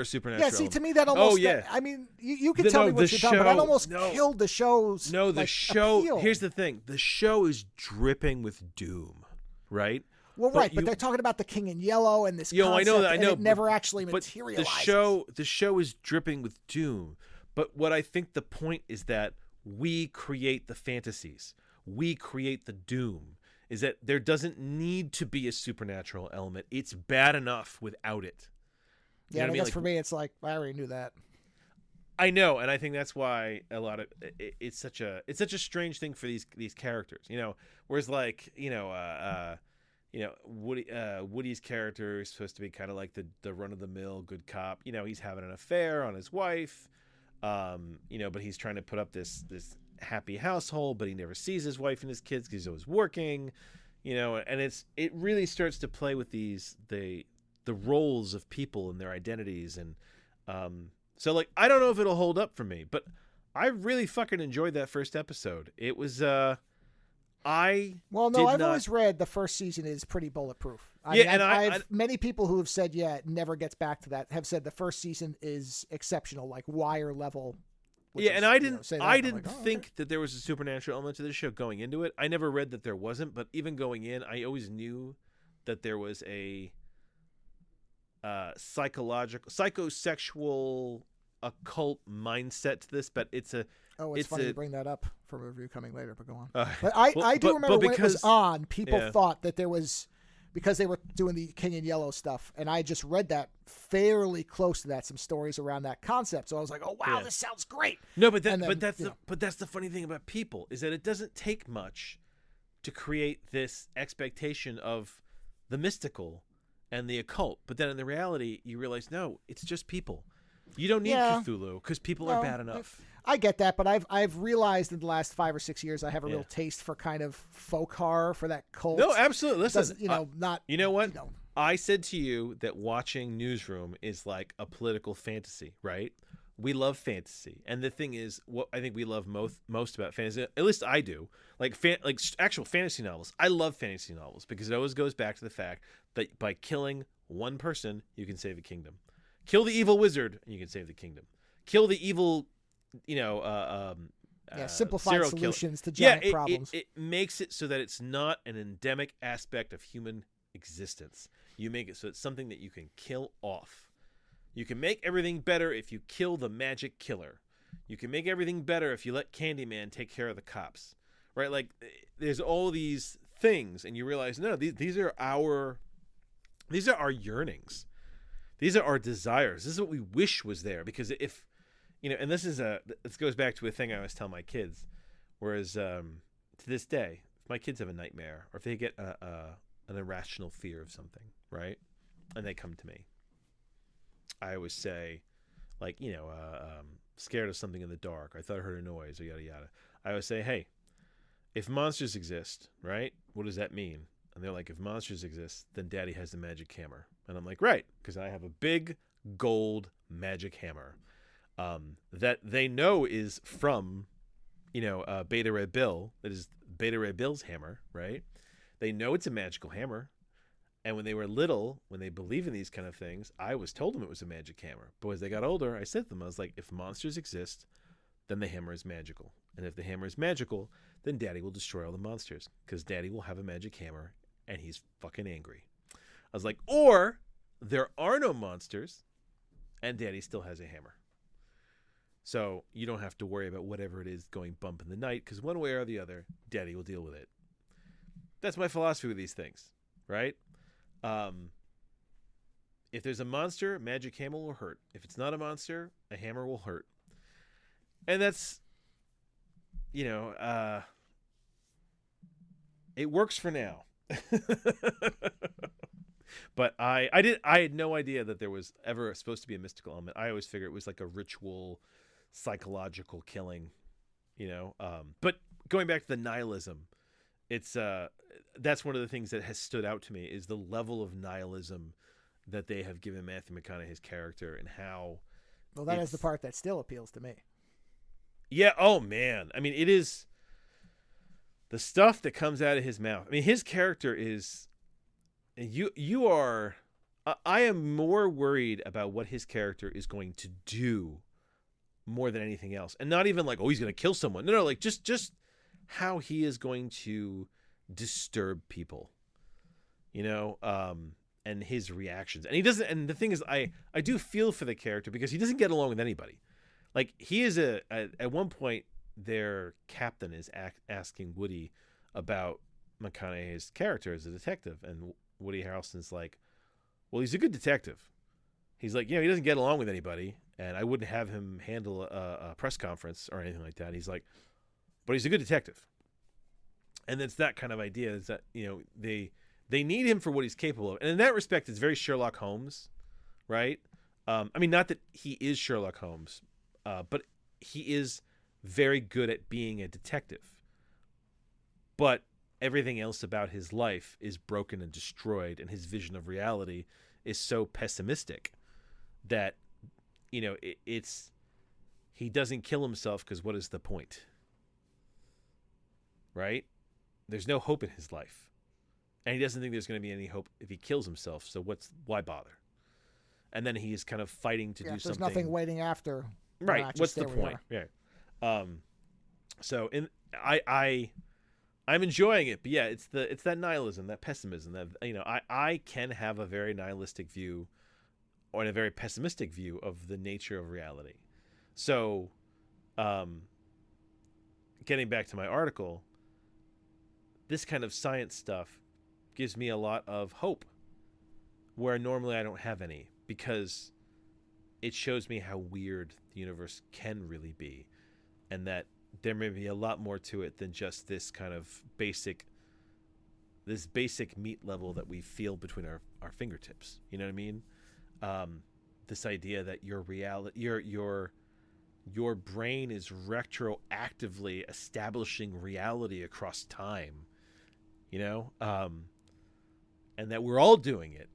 a supernatural. Yeah, see, to me that almost. Oh yeah. I mean, you can tell me what you're talking about, but that almost killed the show's. No, the show. Appeal. Here's the thing: the show is dripping with doom, right? Well, but they're talking about the King in Yellow and this concept, I know that. I know, and it never actually but materializes. The show is dripping with doom. But what I think the point is that we create the fantasies. We create the doom. Is that there doesn't need to be a supernatural element. It's bad enough without it. You know what I mean? For me, it's like, I already knew that. I know, and I think that's why a lot of it's such a strange thing for these characters. Whereas like Woody's character is supposed to be kind of like the run of the mill good cop. He's having an affair on his wife, but he's trying to put up this happy household, but he never sees his wife and his kids because he's always working. And it really starts to play with the roles of people and their identities, and so like I don't know if it'll hold up for me, but I really fucking enjoyed that first episode. It was I've always read the first season is pretty bulletproof. I've many people who have said, it never gets back to that, have said the first season is exceptional, like Wire level. I didn't think that there was a supernatural element to this show going into it. I never read that there wasn't, but even going in, I always knew that there was a psychosexual occult mindset to this, but it's funny you bring that up for a review coming later, but go on. But I do remember when it was on, people thought that there was, because they were doing the King in Yellow stuff, and I just read that fairly close to that, some stories around that concept. So I was like, oh wow, this sounds great. No, but that's the funny thing about People is that it doesn't take much to create this expectation of the mystical and the occult. But then in the reality, you realize, no, it's just people. You don't need Cthulhu because people are bad enough. I get that, but I've realized in the last 5 or 6 years I have a real taste for kind of folk horror, for that cult. No, absolutely. Listen, not. You know what? I said to you that watching Newsroom is like a political fantasy, right? We love fantasy, and the thing is, what I think we love most about fantasy, at least I do, like actual fantasy novels. I love fantasy novels because it always goes back to the fact that by killing one person, you can save a kingdom. Kill the evil wizard, and you can save the kingdom. Kill the evil, simplified solutions to giant problems. It makes it so that it's not an endemic aspect of human existence. You make it so it's something that you can kill off. You can make everything better if you kill the magic killer. You can make everything better if you let Candyman take care of the cops, right? Like, there's all these things, and you realize, no, these are our yearnings. These are our desires. This is what we wish was there. Because if, and this goes back to a thing I always tell my kids, whereas to this day, if my kids have a nightmare or if they get an irrational fear of something, right, and they come to me, I always say, like, scared of something in the dark. I thought I heard a noise, or yada yada. I always say, hey, if monsters exist, right, what does that mean? And they're like, if monsters exist, then Daddy has the magic hammer. And I'm like, right, because I have a big gold magic hammer that they know is from, Beta Ray Bill. That is Beta Ray Bill's hammer, right? They know it's a magical hammer. And when they were little, when they believe in these kind of things, I always told them it was a magic hammer. But as they got older, I said to them, I was like, if monsters exist, then the hammer is magical. And if the hammer is magical, then Daddy will destroy all the monsters because Daddy will have a magic hammer and he's fucking angry. I was like, or there are no monsters and Daddy still has a hammer. So you don't have to worry about whatever it is going bump in the night because one way or the other, Daddy will deal with it. That's my philosophy with these things, right? If there's a monster, magic hammer will hurt. If it's not a monster, a hammer will hurt. And that's, it works for now. But I had no idea that there was ever supposed to be a mystical element. I always figured it was like a ritual, psychological killing, But going back to the nihilism, it's that's one of the things that has stood out to me is the level of nihilism that they have given Matthew McConaughey's character and how. Well, that is the part that still appeals to me. Yeah. Oh man. I mean, it is the stuff that comes out of his mouth. I mean, his character is. You are. I am more worried about what his character is going to do, more than anything else, and not even like, oh, he's going to kill someone. No, like just how he is going to disturb people, and his reactions. And he doesn't. And the thing is, I do feel for the character because he doesn't get along with anybody. Like he is at one point, their captain is asking Woody about McConaughey's character as a detective, and Woody Harrelson's like, well, he's a good detective. He's like, he doesn't get along with anybody, and I wouldn't have him handle a press conference or anything like that. He's like, but he's a good detective. And it's that kind of idea is that, they need him for what he's capable of. And in that respect, it's very Sherlock Holmes, right? I mean, not that he is Sherlock Holmes, but he is very good at being a detective. But everything else about his life is broken and destroyed, and his vision of reality is so pessimistic that, it's he doesn't kill himself because what is the point? Right? There's no hope in his life. And he doesn't think there's going to be any hope if he kills himself. So why bother? And then he's kind of fighting to do something. There's nothing waiting after. Right. What's the point? Yeah. So I'm enjoying it, but yeah, it's that nihilism, that pessimism, that I can have a very nihilistic view or a very pessimistic view of the nature of reality. So, getting back to my article, this kind of science stuff gives me a lot of hope where normally I don't have any, because it shows me how weird the universe can really be, and that there may be a lot more to it than just this kind of basic meat level that we feel between our fingertips. You know what I mean? This idea that your reality, your brain is retroactively establishing reality across time, and that we're all doing it,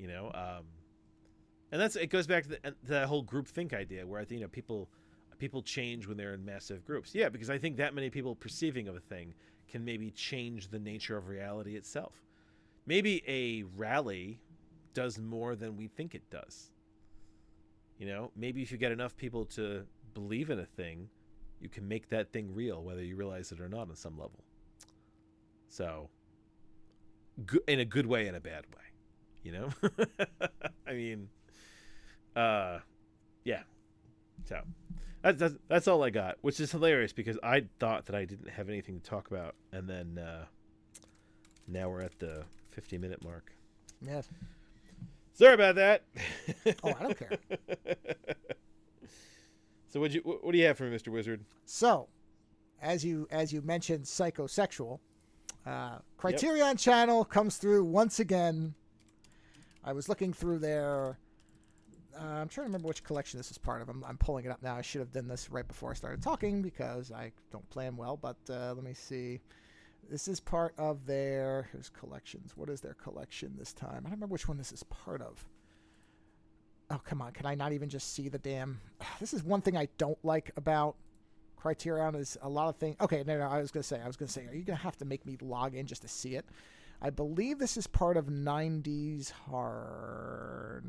and it goes back to that whole groupthink idea where people change when they're in massive groups. Yeah, because I think that many people perceiving of a thing can maybe change the nature of reality itself. Maybe a rally does more than we think it does. Maybe if you get enough people to believe in a thing, you can make that thing real, whether you realize it or not on some level. So, in a good way and a bad way, I mean, yeah. So that's all I got, which is hilarious because I thought that I didn't have anything to talk about, and then now we're at the 50-minute mark. Yes. Sorry about that. Oh, I don't care. So what do you have for me, Mr. Wizard? So, as you mentioned, psychosexual. Criterion Channel comes through once again. I was looking through their. I'm trying to remember which collection this is part of. I'm pulling it up now. I should have done this right before I started talking because I don't plan well. But let me see. This is part of their collections. What is their collection this time? I don't remember which one this is part of. Oh, come on. Can I not even just see the damn... This is one thing I don't like about Criterion is a lot of things... Okay, no, I was going to say, are you going to have to make me log in just to see it? I believe this is part of 90s horror...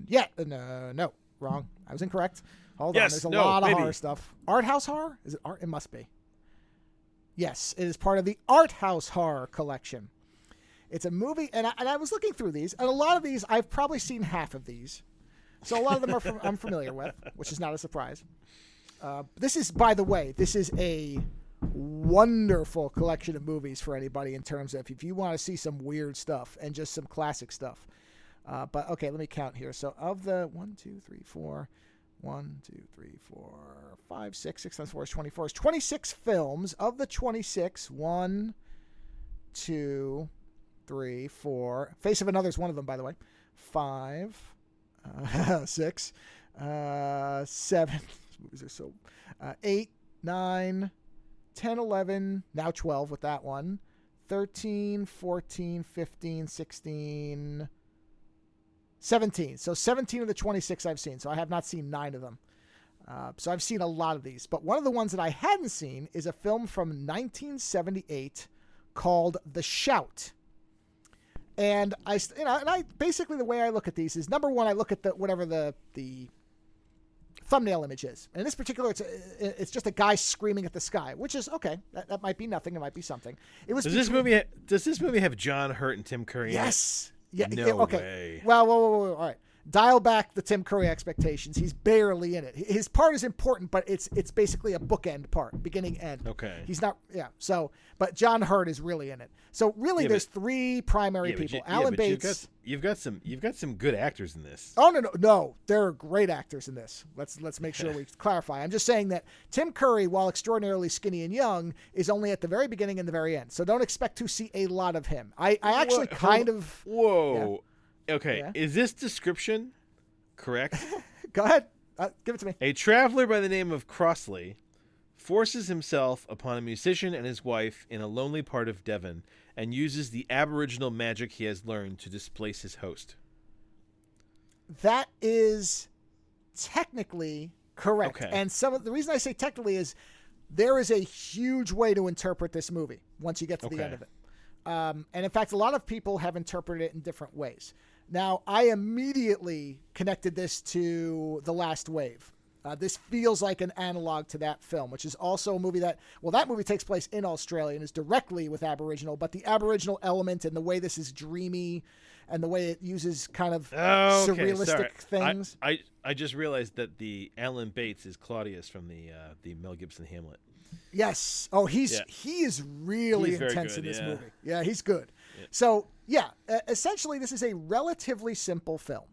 Yeah, no, wrong. I was incorrect. Hold on, there's a lot of horror stuff. Art house horror? Is it art? It must be. Yes, it is part of the Art House Horror collection. It's a movie, and I was looking through these, and a lot of these, I've probably seen half of these. So a lot of them I'm familiar with, which is not a surprise. This is, by the way, a wonderful collection of movies for anybody in terms of if you want to see some weird stuff and just some classic stuff. But, okay, let me count here. So of the 6 times 4 is 24. It's 26 films. Of the 26, 1, 2, 3, 4. Face of Another is one of them, by the way. 5, 6, 7. These movies are so... 8, 9, 10, 11, now 12 with that one. 13, 14, 15, 16, 17. So 17 of the 26 I've seen. So I have not seen 9 of them. So I've seen a lot of these. But one of the ones that I hadn't seen is a film from 1978 called The Shout. And I basically the way I look at these is, number one, I look at whatever the thumbnail image is. And in this particular, it's just a guy screaming at the sky, which is okay. That might be nothing. It might be something. It was. Does this movie have John Hurt and Tim Curry? Yes. Yeah. No way. Well, whoa. All right. Dial back the Tim Curry expectations. He's barely in it. His part is important, but it's basically a bookend part, beginning end. Okay. He's not. Yeah. So, but John Hurt is really in it. So really, there's 3 primary people. Alan Bates. You've got some good actors in this. Oh no. There are great actors in this. Let's make sure we clarify. I'm just saying that Tim Curry, while extraordinarily skinny and young, is only at the very beginning and the very end. So don't expect to see a lot of him. I actually Whoa. Yeah. Okay, yeah. Is this description correct? Go ahead. Give it to me. A traveler by the name of Crossley forces himself upon a musician and his wife in a lonely part of Devon and uses the aboriginal magic he has learned to displace his host. That is technically Correct. Okay. And the reason I say technically is there is a huge way to interpret this movie once you get to the end of it. And in fact, a lot of people have interpreted it in different ways. Now, I immediately connected this to The Last Wave. This feels like an analog to that film, which is also a movie that movie takes place in Australia and is directly with Aboriginal, but the Aboriginal element and the way this is dreamy and the way it uses kind of surrealistic things. I just realized that the Alan Bates is Claudius from the Mel Gibson Hamlet. Yes. Oh, he is really intense in this movie. Yeah, he's good. Yeah. So, essentially this is a relatively simple film.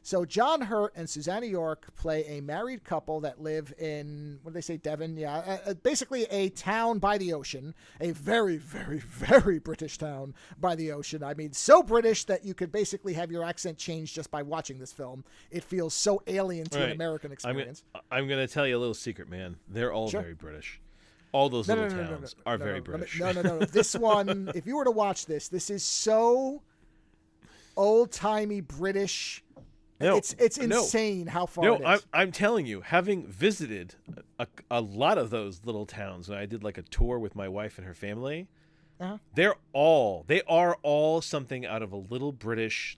So John Hurt and Susanna York play a married couple that live in, what do they say, Devon? Yeah, basically a town by the ocean, a very, very, very British town by the ocean. I mean, so British that you could basically have your accent changed just by watching this film. It feels so alien to an American experience. I'm going to tell you a little secret, man. They're all very British. All those little towns are very British. No. This one, if you were to watch this is so old-timey British. It's insane how far it is. I'm telling you, having visited a lot of those little towns, when I did like a tour with my wife and her family, they are all something out of a little British,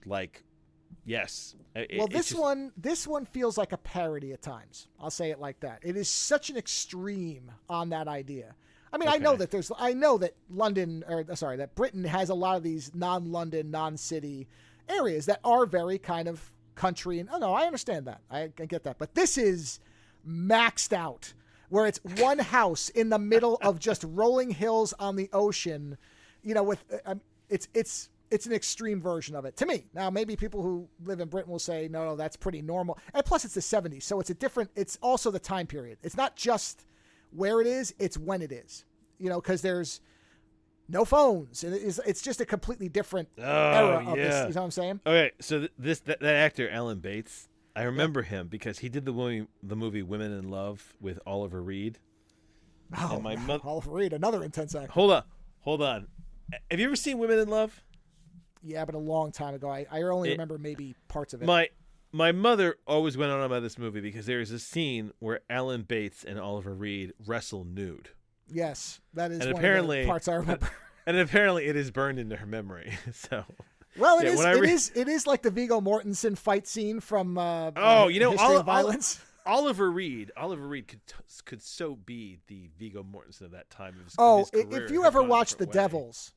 yes. This one feels like a parody at times. I'll say it like that. It is such an extreme on that idea. I mean, I know that that Britain has a lot of these non-London, non-city areas that are very kind of country, and I understand that. I get that. But this is maxed out, where it's one house in the middle of just rolling hills on the ocean, with it's an extreme version of it to me. Now, maybe people who live in Britain will say, no, that's pretty normal. And plus it's the 70s. So it's also the time period. It's not just where it is, it's when it is, because there's no phones. It's just a completely different era of this. You know what I'm saying? Okay, so that actor Alan Bates, I remember him because he did the movie Women in Love with Oliver Reed. Oh, Oliver Reed, another intense actor. Hold on. Have you ever seen Women in Love? Yeah, but a long time ago. I only remember maybe parts of it. My mother always went on about this movie because there is a scene where Alan Bates and Oliver Reed wrestle nude. Yes, that is one of the parts I remember. And apparently it is burned into her memory. So, well, it is like the Viggo Mortensen fight scene from History of Violence. Oliver Reed could so be the Viggo Mortensen of that time. If you ever watch The Devils,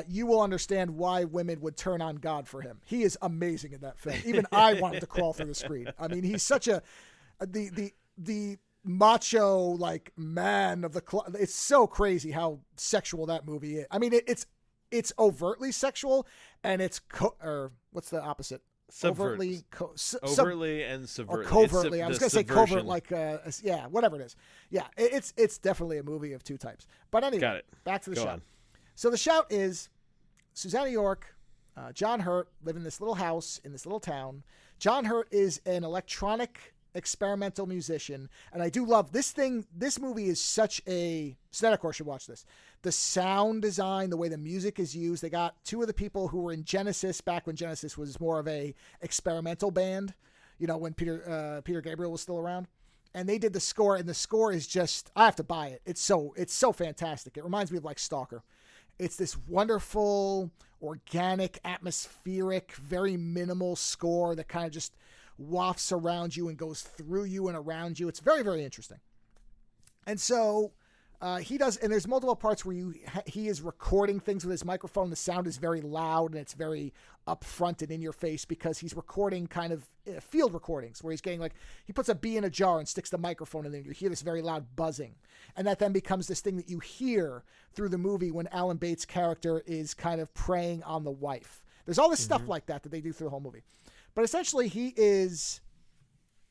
you will understand why women would turn on God for him. He is amazing in that film. Even I wanted to crawl through the screen. I mean, he's such the macho man of the club. It's so crazy how sexual that movie is. I mean, it's overtly sexual, and it's what's the opposite? Overtly and subvertly. Covertly. I was going to say covert, whatever it is. Yeah, it's definitely a movie of two types. But anyway, got it. Back to the shout. On. So the shout is Susanna York, John Hurt live in this little house in this little town. John Hurt is an electronic experimental musician, and I do love this thing. This movie is such a Snedeker should watch this. The sound design, the way the music is used. They got two of the people who were in Genesis back when Genesis was more of a experimental band, when Peter Gabriel was still around, and they did the score, and the score is just, I have to buy it. It's so fantastic. It reminds me of Stalker. It's this wonderful, organic, atmospheric, very minimal score that kind of just wafts around you and goes through you and around you. It's very, very interesting. And so he does, and there's multiple parts where he is recording things with his microphone. The sound is very loud and it's very upfront and in your face because he's recording kind of field recordings where he's getting he puts a bee in a jar and sticks the microphone in there. You hear this very loud buzzing. And that then becomes this thing that you hear through the movie when Alan Bates' character is kind of preying on the wife. There's all this stuff like that they do through the whole movie. But essentially he is,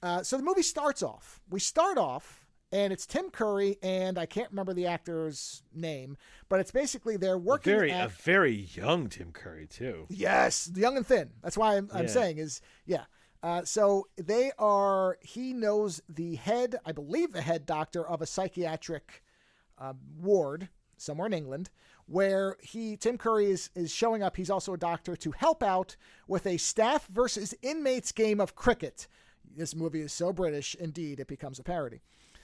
so the movie starts off. We start off, and it's Tim Curry, and I can't remember the actor's name, but it's basically they're working a very young Tim Curry too. Yes, young and thin. That's why I'm saying is, so he knows I believe the head doctor of a psychiatric ward somewhere in England, where Tim Curry is showing up. He's also a doctor to help out with a staff versus inmates game of cricket. This movie is so British, indeed, it becomes a parody.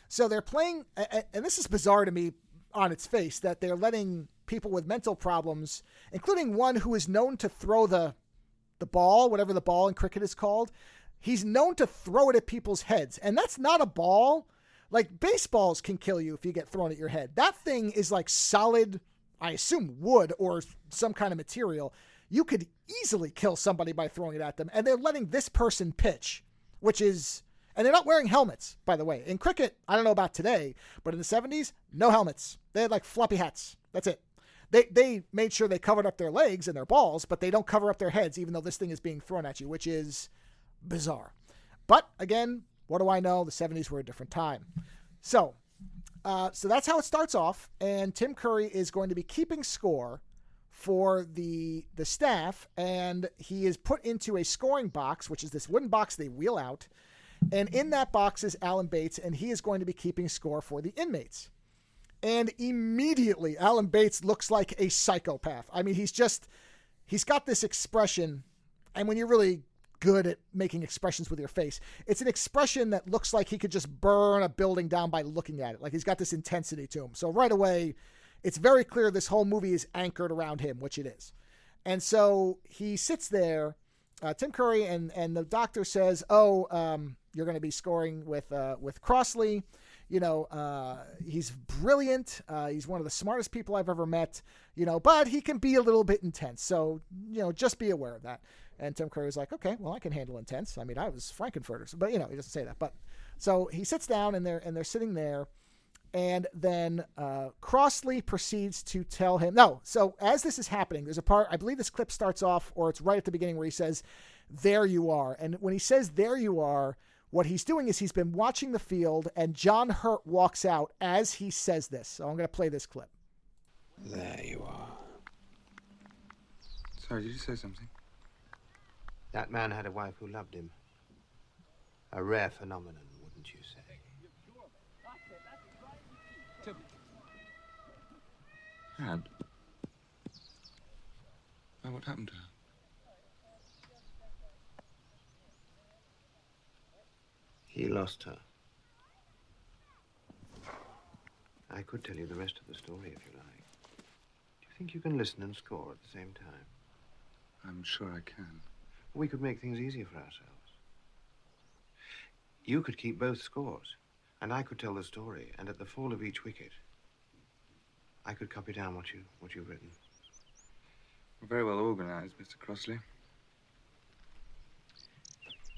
So they're playing, and this is bizarre to me on its face, that they're letting people with mental problems, including one who is known to throw the ball, whatever the ball in cricket is called. He's known to throw it at people's heads. And that's not a ball. Like, baseballs can kill you if you get thrown at your head. That thing is like solid, I assume wood or some kind of material. You could easily kill somebody by throwing it at them. And they're letting this person pitch, which is, and they're not wearing helmets, by the way. In cricket, I don't know about today, but in the 70s, no helmets. They had like floppy hats. That's it. They made sure they covered up their legs and their balls, but they don't cover up their heads, even though this thing is being thrown at you, which is bizarre. But again, what do I know? The 70s were a different time. So that's how it starts off. And Tim Curry is going to be keeping score for the staff, and he is put into a scoring box, which is this wooden box they wheel out. And in that box is Alan Bates, and he is going to be keeping score for the inmates. And immediately, Alan Bates looks like a psychopath. I mean, he's got this expression, and when you're really good at making expressions with your face, it's an expression that looks like he could just burn a building down by looking at it. Like, he's got this intensity to him. So right away, it's very clear this whole movie is anchored around him, which it is. And so he sits there, Tim Curry, and the doctor says, you're going to be scoring with Crossley. You know, he's brilliant. He's one of the smartest people I've ever met, you know, but he can be a little bit intense. So, you know, just be aware of that. And Tim Curry was like, okay, well, I can handle intense. I mean, I was Frankenfurter, but, you know, he doesn't say that. But so he sits down and they're sitting there. And then Crossley proceeds to tell him, no. So as this is happening, there's a part, I believe this clip starts off, or it's right at the beginning, where he says, there you are. And when he says, there you are, what he's doing is he's been watching the field, and John Hurt walks out as he says this. So I'm going to play this clip. There you are. Sorry, did you say something? That man had a wife who loved him. A rare phenomenon, wouldn't you say? Dad. Well, what happened to her? He lost her. I could tell you the rest of the story if you like. Do you think you can listen and score at the same time? I'm sure I can. We could make things easier for ourselves. You could keep both scores, and I could tell the story, and at the fall of each wicket, I could copy down what you've written. Very well organized, Mr. Crossley.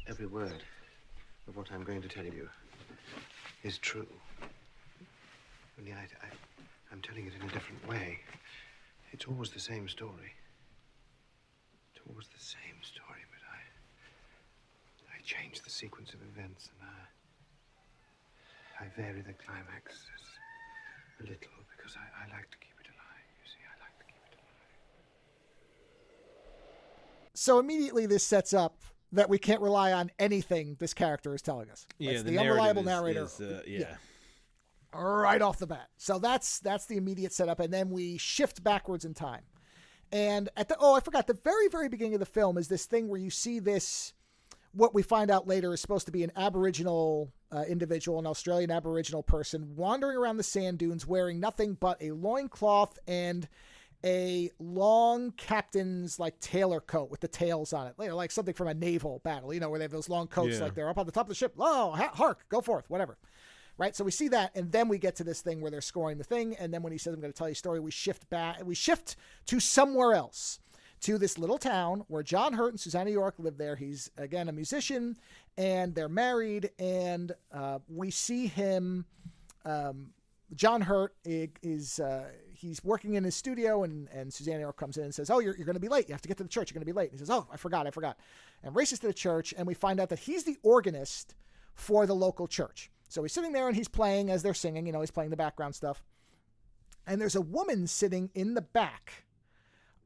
Every word of what I'm going to tell you is true. Only I'm telling it in a different way. It's always the same story. It's always the same story, but I change the sequence of events, and I vary the climax a little, because I like to keep it alive. You see, I like to keep it alive. So immediately this sets up that we can't rely on anything this character is telling us. Yeah, that's the unreliable narrator. Yeah. Right off the bat. So that's the immediate setup, and then we shift backwards in time. And I forgot, the very, very beginning of the film is this thing where you see this, what we find out later is supposed to be an Aboriginal individual, an Australian Aboriginal person, wandering around the sand dunes wearing nothing but a loincloth and a long captain's like tailor coat with the tails on it, like something from a naval battle, you know, where they have those long coats, like they're up on the top of the ship. Oh, hark, go forth, whatever. Right. So we see that. And then we get to this thing where they're scoring the thing. And then when he says, I'm going to tell you a story, we shift to somewhere else, to this little town where John Hurt and Susanna York live there. He's, again, a musician, and they're married. And we see him, John Hurt is he's working in his studio, and Susanna York comes in and says, oh, you're going to be late. You have to get to the church. You're going to be late. And he says, oh, I forgot. And races to the church, and we find out that he's the organist for the local church. So he's sitting there and he's playing as they're singing, you know, he's playing the background stuff. And there's a woman sitting in the back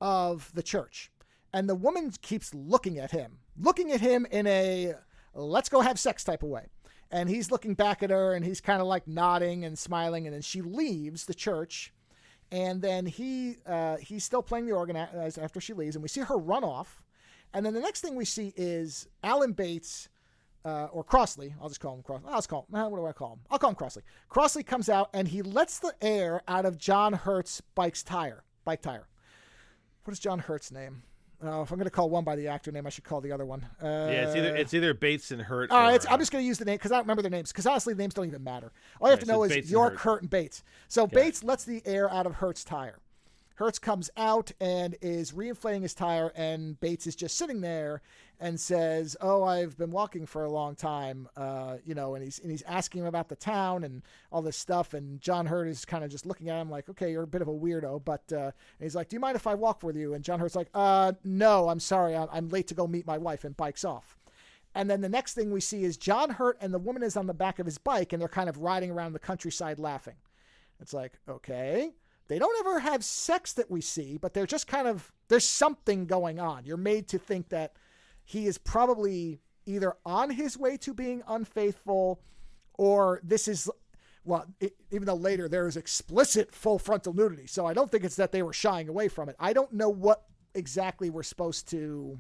of the church. And the woman keeps looking at him in a let's go have sex type of way. And he's looking back at her, and he's kind of like nodding and smiling. And then she leaves the church. And then he's still playing the organ after she leaves. And we see her run off. And then the next thing we see is Alan Bates or Crossley. I'll just call him Crossley. What do I call him? I'll call him Crossley. Crossley comes out and he lets the air out of John Hurt's bike tire. What is John Hurt's name? If I'm going to call one by the actor name, I should call the other one. It's either Bates and Hurt. I'm just going to use the name because I don't remember their names. Because honestly, the names don't even matter. All you have to know is Bates York, Hurt, and Bates. So Bates lets the air out of Hurt's tire. Hertz comes out and is reinflating his tire, and Bates is just sitting there and says, "Oh, I've been walking for a long time," and he's asking him about the town and all this stuff. And John Hurt is kind of just looking at him like, "Okay, you're a bit of a weirdo," but and he's like, "Do you mind if I walk with you?" And John Hurt's like, "No, I'm sorry, I'm late to go meet my wife," and bikes off. And then the next thing we see is John Hurt and the woman is on the back of his bike, and they're kind of riding around the countryside laughing. It's like, okay. They don't ever have sex that we see, but they're just kind of, there's something going on. You're made to think that he is probably either on his way to being unfaithful, or this is, even though later there is explicit full frontal nudity. So I don't think it's that they were shying away from it. I don't know what exactly we're supposed to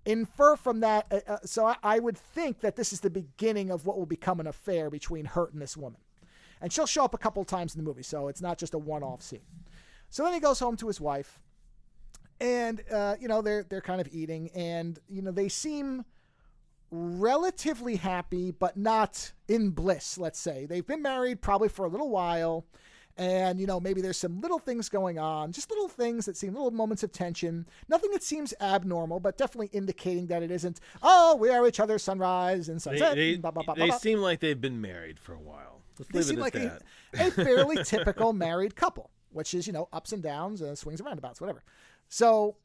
infer from that. So I would think that this is the beginning of what will become an affair between Hurt and this woman. And she'll show up a couple of times in the movie, so it's not just a one-off scene. So then he goes home to his wife, and they're kind of eating, and they seem relatively happy, but not in bliss. Let's say they've been married probably for a little while, and maybe there's some little things going on, just little things that seem little moments of tension. Nothing that seems abnormal, but definitely indicating that it isn't. Oh, we are each other's sunrise and sunset. They seem like they've been married for a while. They seem like a fairly typical married couple, which is, ups and downs, swings and roundabouts, whatever. So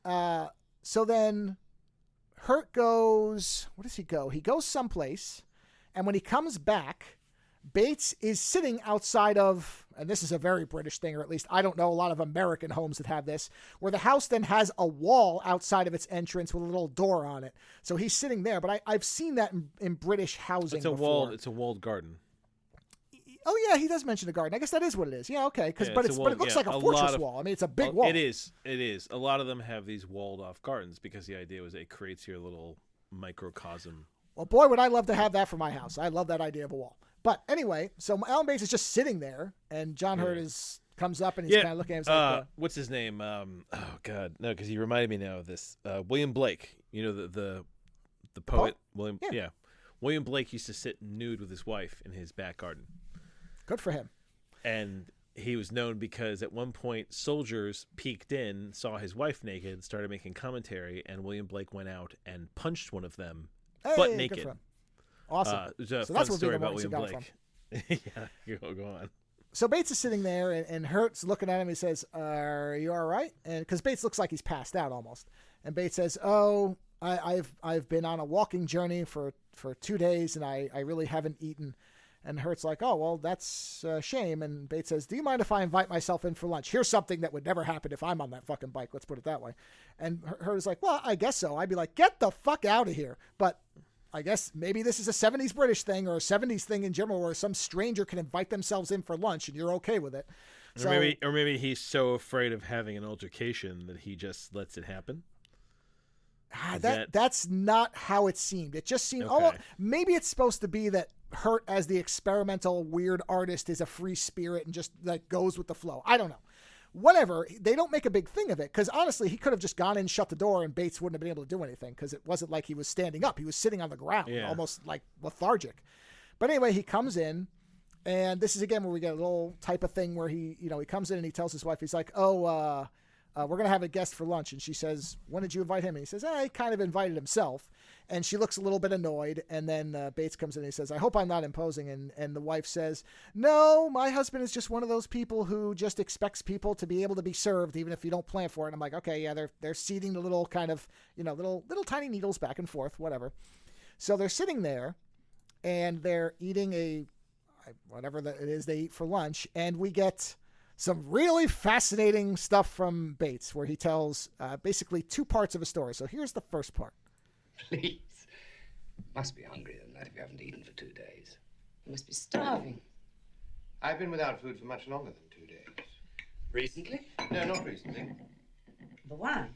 then Hurt goes, where does he go? He goes someplace, and when he comes back, Bates is sitting outside of, and this is a very British thing, or at least I don't know a lot of American homes that have this, where the house then has a wall outside of its entrance with a little door on it. So he's sitting there, but I've seen that in British housing before. It's a walled garden. Oh yeah, he does mention a garden. I guess that is what it is. Yeah, okay. But it looks like a fortress wall. I mean, it's a big wall. It is. A lot of them have these walled off gardens because the idea was it creates your little microcosm. Well, boy, would I love to have that for my house. I love that idea of a wall. But anyway, so Alan Bates is just sitting there, and John Hurt comes up and he's kind of looking at him. Like, what's his name? Oh God, no, because he reminded me now of this. William Blake. The poet. William. Yeah. William Blake used to sit nude with his wife in his back garden. Good for him. And he was known because at one point soldiers peeked in, saw his wife naked, started making commentary, and William Blake went out and punched one of them butt naked. Good for him. Awesome. There's a so fun that's where story about William Blake. Yeah, go on. So Bates is sitting there, and Hurt's looking at him. He says, "Are you all right?" And because Bates looks like he's passed out almost, and Bates says, "Oh, I've been on a walking journey for 2 days, and I really haven't eaten." And Hurt's like, "Oh, well, that's a shame." And Bates says, "Do you mind if I invite myself in for lunch? Here's something that would never happen if I'm on that fucking bike. Let's put it that way." And Hurt is like, "Well, I guess so." I'd be like, "Get the fuck out of here." But I guess maybe this is a 70s British thing or a 70s thing in general where some stranger can invite themselves in for lunch and you're okay with it. Or maybe he's so afraid of having an altercation that he just lets it happen. That's not how it seemed. It just seemed, maybe it's supposed to be that Hurt as the experimental weird artist is a free spirit and just like goes with the flow. I don't know. Whatever. They don't make a big thing of it because honestly, he could have just gone in, shut the door, and Bates wouldn't have been able to do anything because it wasn't like he was standing up. He was sitting on the ground, almost like lethargic. But anyway, he comes in, and this is again where we get a little type of thing where he comes in and he tells his wife, he's like, we're going to have a guest for lunch. And she says, "When did you invite him?" And he says, he kind of invited himself. And she looks a little bit annoyed. And then Bates comes in and he says, "I hope I'm not imposing." And the wife says, "No, my husband is just one of those people who just expects people to be able to be served, even if you don't plan for it." And I'm like, okay, yeah, they're seeding the little kind of, little tiny needles back and forth, whatever. So they're sitting there and they're eating whatever it is they eat for lunch. And we get some really fascinating stuff from Bates where he tells basically 2 parts of a story. So here's the first part. Please. Must be hungrier than that if you haven't eaten for 2 days. You must be starving. I've been without food for much longer than 2 days. Recently? No, not recently. But why?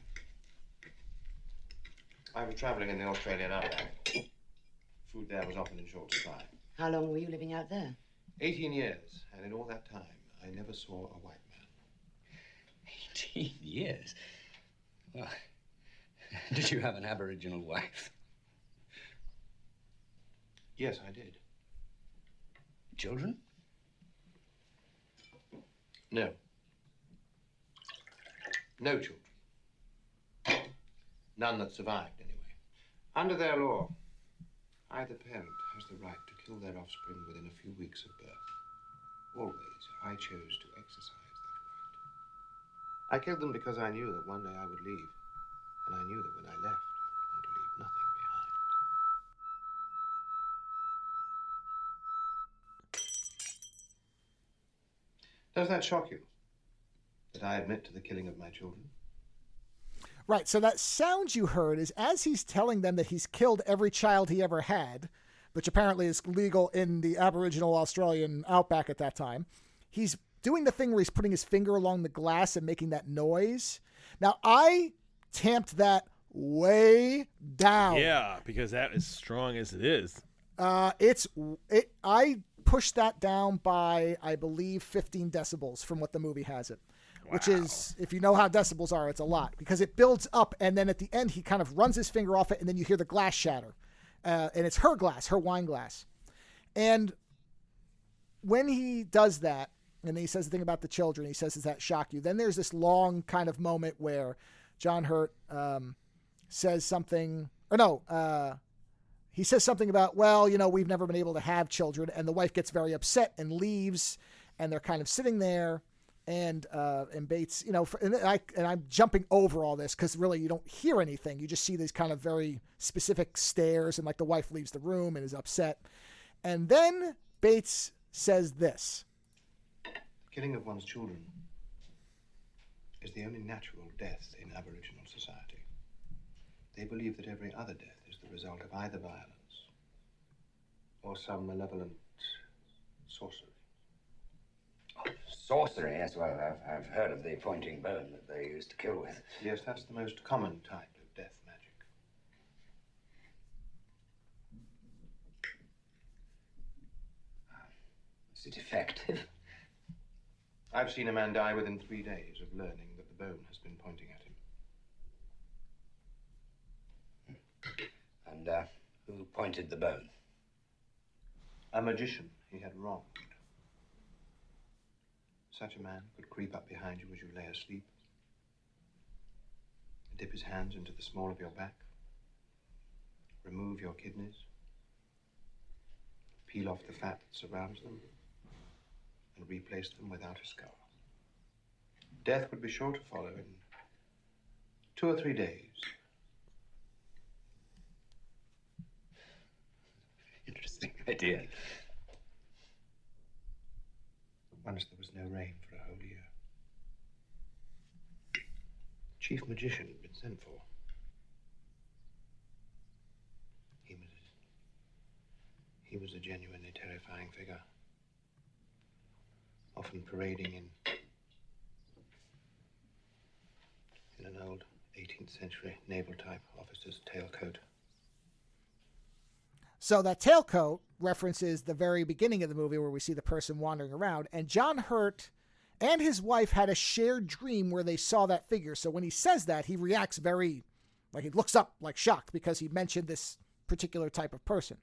I was traveling in the Australian outback. Food there was often in short supply. How long were you living out there? 18 years, and in all that time, I never saw a white man. 18 years? Well, did you have an Aboriginal wife? Yes, I did. Children? No. No children. None that survived, anyway. Under their law, either parent has the right to kill their offspring within a few weeks of birth. Always, I chose to exercise that right. I killed them because I knew that one day I would leave, and I knew that when I left, I would want to leave nothing behind. Does that shock you? That I admit to the killing of my children? Right, so that sound you heard is as he's telling them that he's killed every child he ever had, which apparently is legal in the Aboriginal Australian outback at that time, he's doing the thing where he's putting his finger along the glass and making that noise. Now, I tamped that way down. Yeah, because that is strong as it is. I pushed that down by, I believe, 15 decibels from what the movie has it. Wow. Which is, if you know how decibels are, it's a lot. Because it builds up, and then at the end, he kind of runs his finger off it, and then you hear the glass shatter. And it's her glass, her wine glass. And when he does that, and he says the thing about the children, he says, does that shock you? Then there's this long kind of moment where John Hurt says something, he says something about, well, we've never been able to have children. And the wife gets very upset and leaves, and they're kind of sitting there. And Bates, and I'm jumping over all this because really you don't hear anything. You just see these kind of very specific stares, and like the wife leaves the room and is upset. And then Bates says this. Killing of one's children is the only natural death in Aboriginal society. They believe that every other death is the result of either violence or some malevolent sorcery. Sorcery, yes, well, I've heard of the pointing bone that they used to kill with. Yes, that's the most common type of death magic. Is it effective? I've seen a man die within 3 days of learning that the bone has been pointing at him. And who pointed the bone? A magician he had wronged. Such a man could creep up behind you as you lay asleep, dip his hands into the small of your back, remove your kidneys, peel off the fat that surrounds them, and replace them without a scar. Death would be sure to follow in 2 or 3 days. Interesting idea. Once there was no rain for a whole year. Chief magician had been sent for. He was a genuinely terrifying figure, often parading in an old 18th century naval type officer's tailcoat. So that tailcoat references the very beginning of the movie where we see the person wandering around. And John Hurt and his wife had a shared dream where they saw that figure. So when he says that, he reacts very, he looks up like shocked because he mentioned this particular type of person.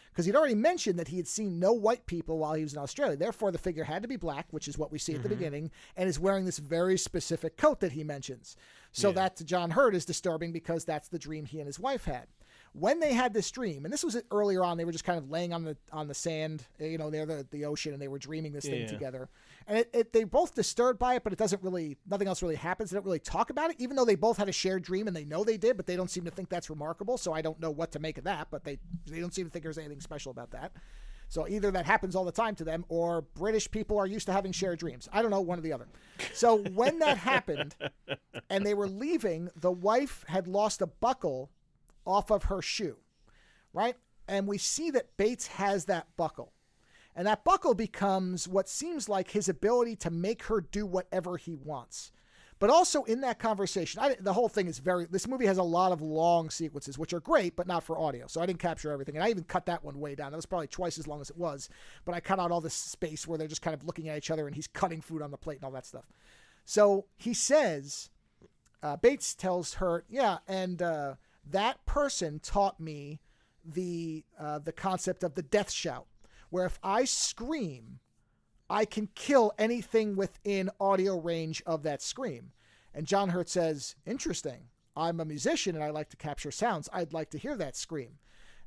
Because he'd already mentioned that he had seen no white people while he was in Australia. Therefore, the figure had to be black, which is what we see at the beginning, and is wearing this very specific coat that he mentions. So that to John Hurt is disturbing because that's the dream he and his wife had. When they had this dream, and this was earlier on, they were just kind of laying on the sand, near the ocean, and they were dreaming this thing together. And they both disturbed by it, but nothing else really happens. They don't really talk about it, even though they both had a shared dream, and they know they did, but they don't seem to think that's remarkable. So I don't know what to make of that, but they don't seem to think there's anything special about that. So either that happens all the time to them, or British people are used to having shared dreams. I don't know, one or the other. So when that happened, and they were leaving, the wife had lost a buckle off of her shoe, right? And we see that Bates has that buckle. And that buckle becomes what seems like his ability to make her do whatever he wants. But also in that conversation, the whole thing is this movie has a lot of long sequences, which are great, but not for audio. So I didn't capture everything. And I even cut that one way down. That was probably twice as long as it was. But I cut out all this space where they're just kind of looking at each other and he's cutting food on the plate and all that stuff. So he says, Bates tells Hurt, that person taught me the concept of the death shout, where if I scream, I can kill anything within audio range of that scream. And John Hurt says, interesting. I'm a musician and I like to capture sounds. I'd like to hear that scream.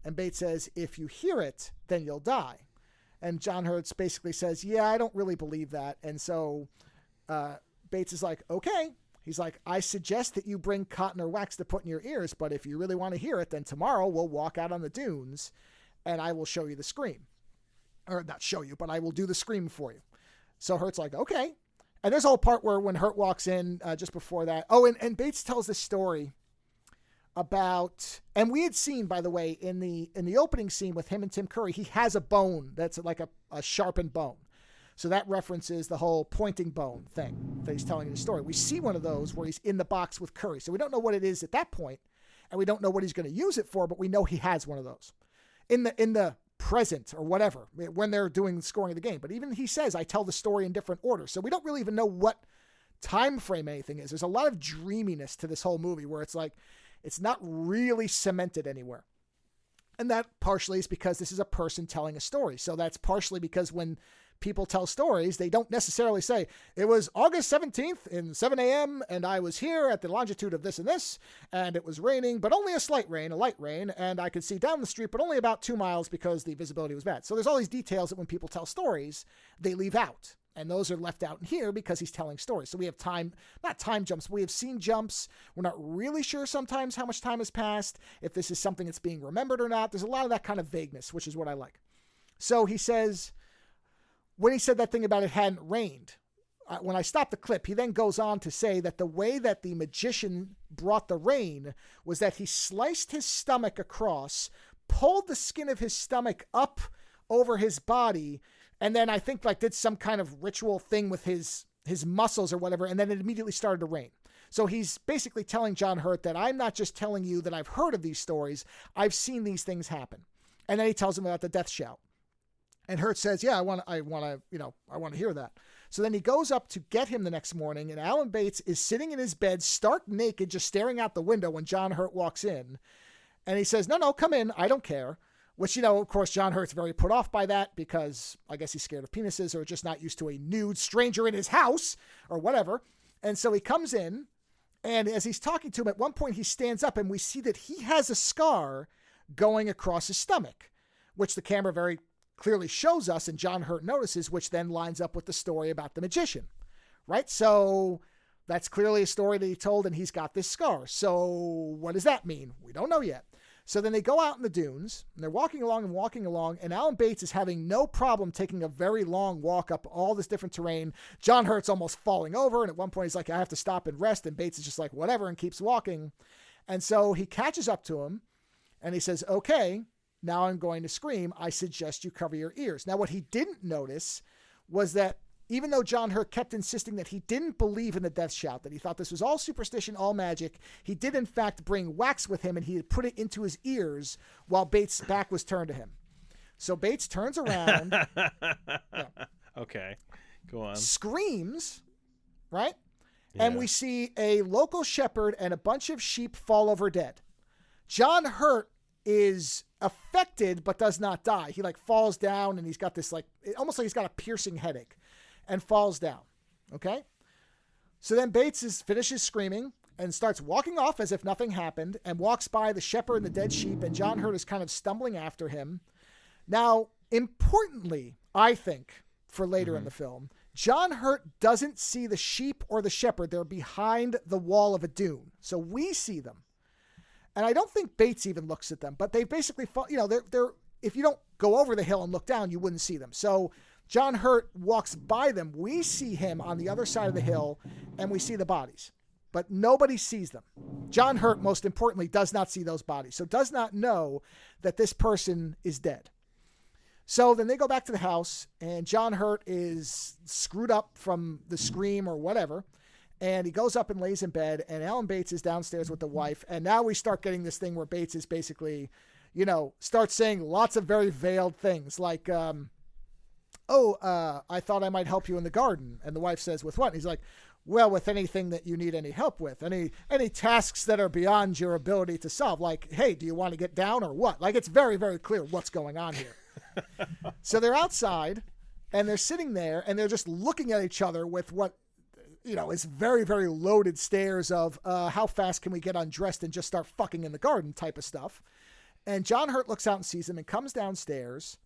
And Bates says, if you hear it, then you'll die. And John Hurt basically says, yeah, I don't really believe that. And so Bates is like, okay. He's like, I suggest that you bring cotton or wax to put in your ears, but if you really want to hear it, then tomorrow we'll walk out on the dunes and I will show you the scream. Or not show you, but I will do the scream for you. So Hurt's like, okay. And there's a whole part where when Hurt walks in just before that. Oh, and Bates tells this story about, and we had seen, by the way, in the opening scene with him and Tim Curry, he has a bone that's like a sharpened bone. So that references the whole pointing bone thing that he's telling in the story. We see one of those where he's in the box with Curry. So we don't know what it is at that point, and we don't know what he's going to use it for, but we know he has one of those in the present or whatever when they're doing the scoring of the game. But even he says, I tell the story in different orders. So we don't really even know what time frame anything is. There's a lot of dreaminess to this whole movie where it's like, it's not really cemented anywhere. And that partially is because this is a person telling a story. So that's partially because when people tell stories, they don't necessarily say, it was August 17th in 7 a.m. and I was here at the longitude of this and this, and it was raining, but only a light rain, and I could see down the street, but only about 2 miles because the visibility was bad. So there's all these details that when people tell stories, they leave out. And those are left out in here because he's telling stories. So we have not time jumps, we have scene jumps. We're not really sure sometimes how much time has passed, if this is something that's being remembered or not. There's a lot of that kind of vagueness, which is what I like. So he says, when he said that thing about it hadn't rained, when I stopped the clip, he then goes on to say that the way that the magician brought the rain was that he sliced his stomach across, pulled the skin of his stomach up over his body, and then I think did some kind of ritual thing with his muscles or whatever, and then it immediately started to rain. So he's basically telling John Hurt that I'm not just telling you that I've heard of these stories, I've seen these things happen. And then he tells him about the death shout. And Hurt says, yeah, I want to hear that. So then he goes up to get him the next morning, and Alan Bates is sitting in his bed, stark naked, just staring out the window when John Hurt walks in. And he says, no, come in. I don't care. Which, of course, John Hurt's very put off by that because I guess he's scared of penises or just not used to a nude stranger in his house or whatever. And so he comes in, and as he's talking to him, at one point he stands up, and we see that he has a scar going across his stomach, which the camera very clearly shows us, and John Hurt notices, which then lines up with the story about the magician, right? So that's clearly a story that he told, and he's got this scar. So what does that mean? We don't know yet. So then they go out in the dunes, and they're walking along, and Alan Bates is having no problem taking a very long walk up all this different terrain. John Hurt's almost falling over, and at one point he's like, I have to stop and rest, and Bates is just like, whatever, and keeps walking. And so he catches up to him, and he says, okay, now I'm going to scream. I suggest you cover your ears. Now, what he didn't notice was that even though John Hurt kept insisting that he didn't believe in the death shout, that he thought this was all superstition, all magic, he did in fact bring wax with him, and he had put it into his ears while Bates' back was turned to him. So Bates turns around. Okay, go on. Screams, right? Yeah. And we see a local shepherd and a bunch of sheep fall over dead. John Hurt is affected but does not die. He falls down, and he's got this almost like he's got a piercing headache and falls down. Okay? So then Bates finishes screaming and starts walking off as if nothing happened and walks by the shepherd and the dead sheep, and John Hurt is kind of stumbling after him. Now, importantly, I think, for later in the film, John Hurt doesn't see the sheep or the shepherd. They're behind the wall of a dune. So we see them. And I don't think Bates even looks at them, but they basically fall, they're if you don't go over the hill and look down, you wouldn't see them. So John Hurt walks by them. We see him on the other side of the hill, and we see the bodies, but nobody sees them. John Hurt, most importantly, does not see those bodies, so does not know that this person is dead. So then they go back to the house, and John Hurt is screwed up from the scream or whatever, And he goes up and lays in bed, and Alan Bates is downstairs with the wife. And now we start getting this thing where Bates is basically, starts saying lots of very veiled things like, I thought I might help you in the garden. And the wife says, with what? And he's like, well, with anything that you need any help with, any tasks that are beyond your ability to solve. Like, hey, do you want to get down or what? Like, it's very, very clear what's going on here. So they're outside, and they're sitting there, and they're just looking at each other with what, is very, very loaded stares of how fast can we get undressed and just start fucking in the garden type of stuff. And John Hurt looks out and sees him and comes downstairs.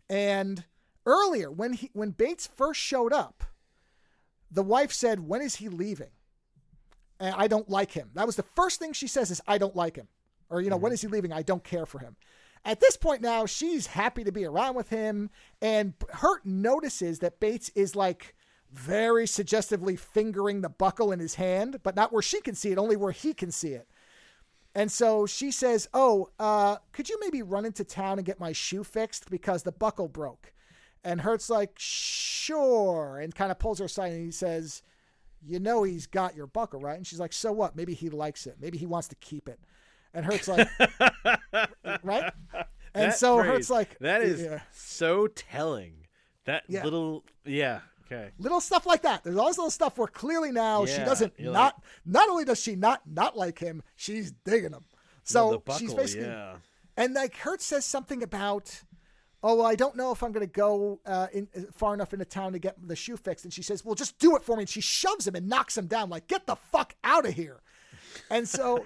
And earlier, when Bates first showed up, the wife said, when is he leaving? And I don't like him. That was the first thing she says is, I don't like him. Or, when is he leaving? I don't care for him. At this point now, she's happy to be around with him. And Hurt notices that Bates is like very suggestively fingering the buckle in his hand, but not where she can see it, only where he can see it. And so she says, could you maybe run into town and get my shoe fixed because the buckle broke? And Hurt's like, sure, and kind of pulls her aside, and he says, he's got your buckle, right? And she's like, so what? Maybe he likes it. Maybe he wants to keep it. And Hurt's like, right? And that so phrase, Hurt's like, that is so telling. That little, okay. Little stuff like that. There's all this little stuff where clearly now she doesn't not only does she not like him, she's digging him. So buckle, she's basically, and like Hurt says something about, I don't know if I'm going to go far enough into town to get the shoe fixed. And she says, well, just do it for me. And she shoves him and knocks him down. Like, get the fuck out of here. And so,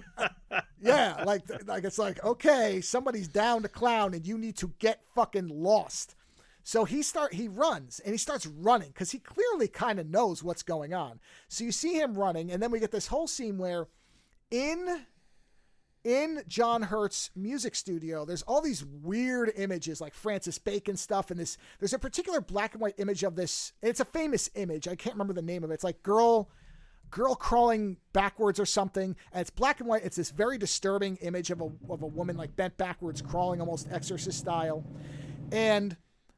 like it's like, okay, somebody's down to clown and you need to get fucking lost. So he runs and he starts running because he clearly kind of knows what's going on. So you see him running, and then we get this whole scene where in John Hurt's music studio, there's all these weird images like Francis Bacon stuff. And there's a particular black and white image of this. It's a famous image. I can't remember the name of it. It's like girl crawling backwards or something. And it's black and white. It's this very disturbing image of a woman like bent backwards, crawling almost Exorcist style. And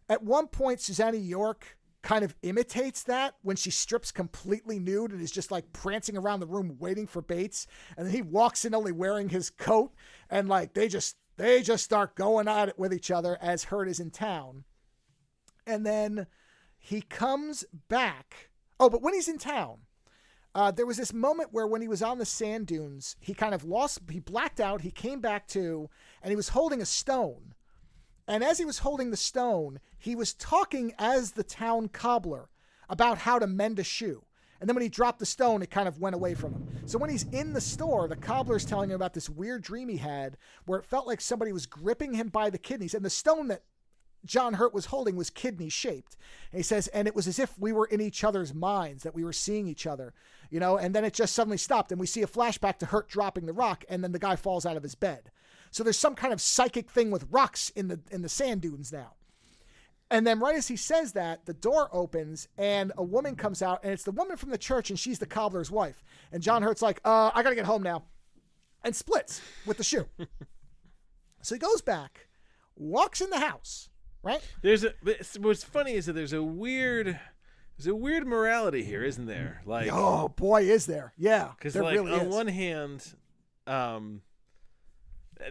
at one point, Susanna York kind of imitates that when she strips completely nude and is just like prancing around the room waiting for Bates. And then he walks in only wearing his coat, and like they just start going at it with each other as Hurt is in town. And then he comes back. Oh, but when he's in town, there was this moment where when he was on the sand dunes, he kind of he blacked out. He came back to, and he was holding a stone. And as he was holding the stone, he was talking as the town cobbler about how to mend a shoe. And then when he dropped the stone, it kind of went away from him. So when he's in the store, the cobbler's telling him about this weird dream he had where it felt like somebody was gripping him by the kidneys. And the stone that John Hurt was holding was kidney shaped. And he says, and it was as if we were in each other's minds, that we were seeing each other, and then it just suddenly stopped. And we see a flashback to Hurt dropping the rock, and then the guy falls out of his bed. So there's some kind of psychic thing with rocks in the sand dunes now. And then right as he says that, the door opens and a woman comes out, and it's the woman from the church, and she's the cobbler's wife. And John Hurt's like, I got to get home now, and splits with the shoe. So he goes back, walks in the house, right? What's funny is that there's a weird morality here, isn't there? Like, oh boy, is there? Yeah, because there like really on is. one hand,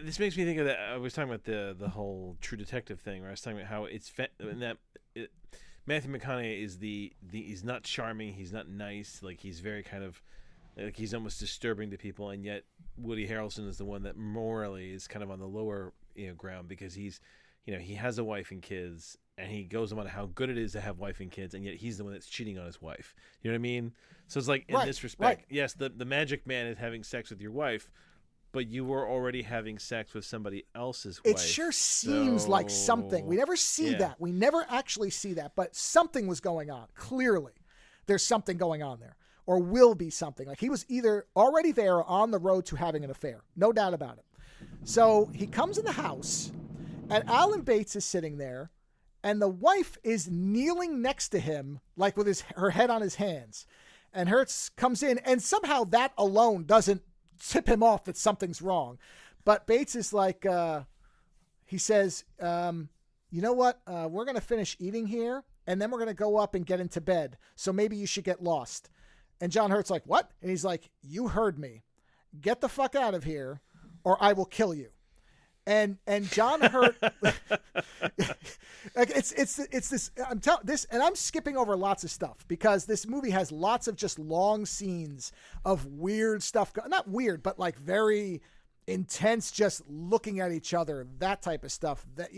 this makes me think of that. I was talking about the whole True Detective thing, where I was talking about how Matthew McConaughey is he's not charming, he's not nice, like he's very kind of like he's almost disturbing to people, and yet Woody Harrelson is the one that morally is kind of on the lower ground because he's he has a wife and kids, and he goes on how good it is to have wife and kids, and yet he's the one that's cheating on his wife. You know what I mean? So it's like in this respect, yes, the magic man is having sex with your wife, but you were already having sex with somebody else's wife. It sure seems like something. We never see that. We never actually see that, but something was going on. Clearly, there's something going on there, or will be something. Like he was either already there or on the road to having an affair. No doubt about it. So he comes in the house, and Alan Bates is sitting there, and the wife is kneeling next to him, like with her head on his hands. And Hertz comes in, and somehow that alone doesn't tip him off that something's wrong. But Bates is like, he says, you know what? We're going to finish eating here, and then we're going to go up and get into bed. So maybe you should get lost. And John Hurt's like, what? And he's like, you heard me. Get the fuck out of here or I will kill you. And John Hurt, like it's this, and I'm skipping over lots of stuff because this movie has lots of just long scenes of weird stuff. Not weird, but like very intense, just looking at each other, that type of stuff, that,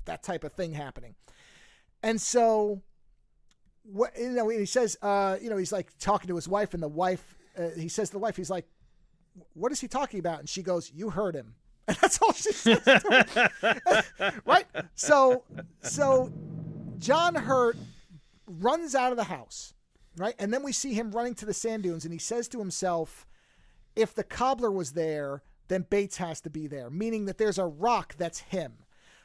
that type of thing happening. And so, he says, he's like talking to his wife, and the wife, he says to the wife, he's like, what is he talking about? And she goes, you heard him. And that's all she says to him. Right? So John Hurt runs out of the house, right? And then we see him running to the sand dunes, and he says to himself, if the cobbler was there, then Bates has to be there, meaning that there's a rock that's him.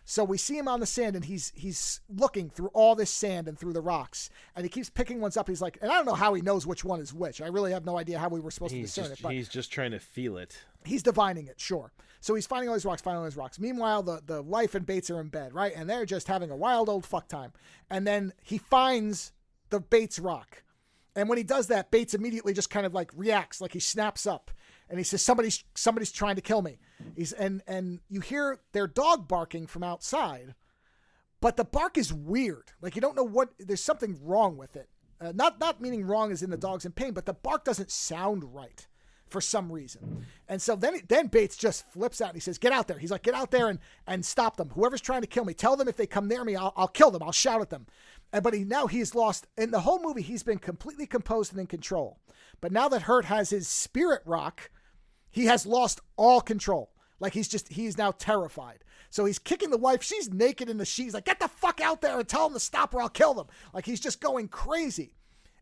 So we see him on the sand, and he's looking through all this sand and through the rocks, and he keeps picking ones up. He's like, and I don't know how he knows which one is which. I really have no idea how we were supposed to discern it. But he's just trying to feel it. He's divining it, sure. So he's finding all these rocks, Meanwhile, the wife and Bates are in bed, right? And they're just having a wild old fuck time. And then he finds the Bates rock. And when he does that, Bates immediately just kind of like reacts, like he snaps up. And he says, somebody's trying to kill me. And you hear their dog barking from outside, but the bark is weird. Like you don't know there's something wrong with it. Not meaning wrong as in the dog's in pain, but the bark doesn't sound right for some reason. And so then Bates just flips out and he says, get out there. He's like, get out there and stop them. Whoever's trying to kill me, tell them if they come near me, I'll kill them. I'll shout at them. But he's lost, in the whole movie, he's been completely composed and in control. But now that Hurt has his spirit rock, he has lost all control. Like he's now terrified. So he's kicking the wife. She's naked in the sheets. Like, get the fuck out there and tell them to stop or I'll kill them. Like he's just going crazy.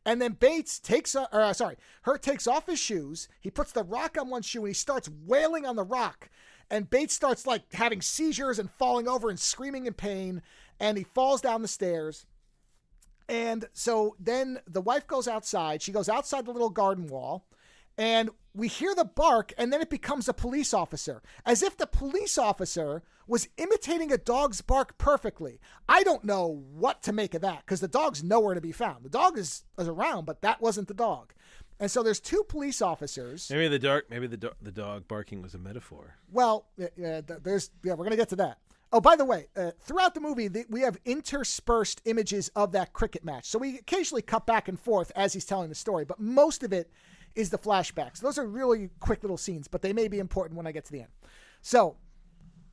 And then Hurt takes off his shoes. He puts the rock on one shoe and he starts wailing on the rock. And Bates starts like having seizures and falling over and screaming in pain. And he falls down the stairs. And so then the wife goes outside. She goes outside the little garden wall. And we hear the bark, and then it becomes a police officer, as if the police officer was imitating a dog's bark perfectly. I don't know what to make of that, because the dog's nowhere to be found. The dog is around, but that wasn't the dog. And so there's two police officers. Maybe the dog barking was a metaphor. Well, we're going to get to that. Oh, by the way, throughout the movie, we have interspersed images of that cricket match. So we occasionally cut back and forth as he's telling the story, but most of it is the flashbacks. Those are really quick little scenes, but they may be important when I get to the end. So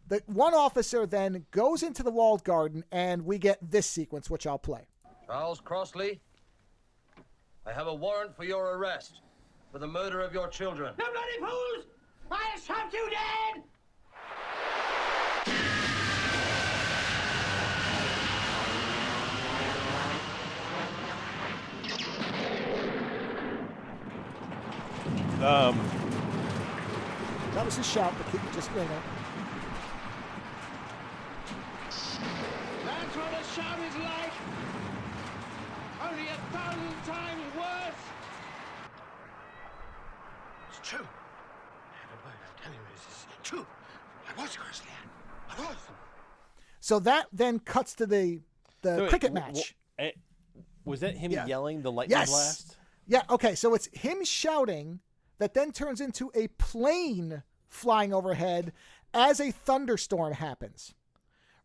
the one officer then goes into the walled garden, and we get this sequence, which I'll play. Charles Crossley, I have a warrant for your arrest for the murder of your children. No bloody fools! I'll shoot you dead! That was his shout, but just ring it. That's what a shout is like. Only 1,000 times worse. It's true. Every word I'm telling you is true. I was Crossley. I was. So that then cuts to the cricket match. Was that him yelling the lightning blast? Yeah, okay, so it's him shouting that then turns into a plane flying overhead as a thunderstorm happens.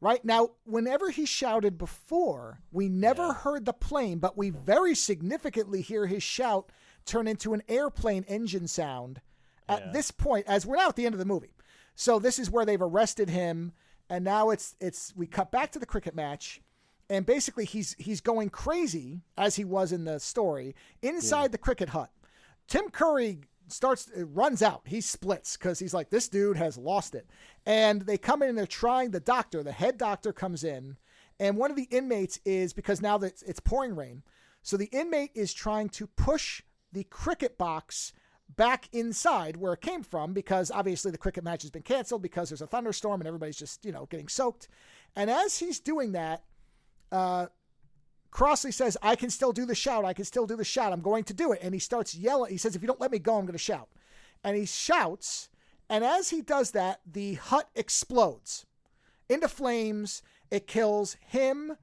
Right? Now, whenever he shouted before, we never heard the plane, but we very significantly hear his shout turn into an airplane engine sound at this point, as we're now at the end of the movie. So this is where they've arrested him, and now we cut back to the cricket match. And basically, he's going crazy, as he was in the story, inside the cricket hut. Tim Curry runs out. He splits because he's like, this dude has lost it. And they come in and they're trying, the head doctor comes in. And one of the inmates is, because now that it's pouring rain, so the inmate is trying to push the cricket box back inside where it came from, because obviously the cricket match has been canceled because there's a thunderstorm and everybody's just, getting soaked. And as he's doing that, Crossley says, I can still do the shout. I'm going to do it. And he starts yelling. He says, if you don't let me go, I'm going to shout. And he shouts. And as he does that, the hut explodes into flames. It kills him,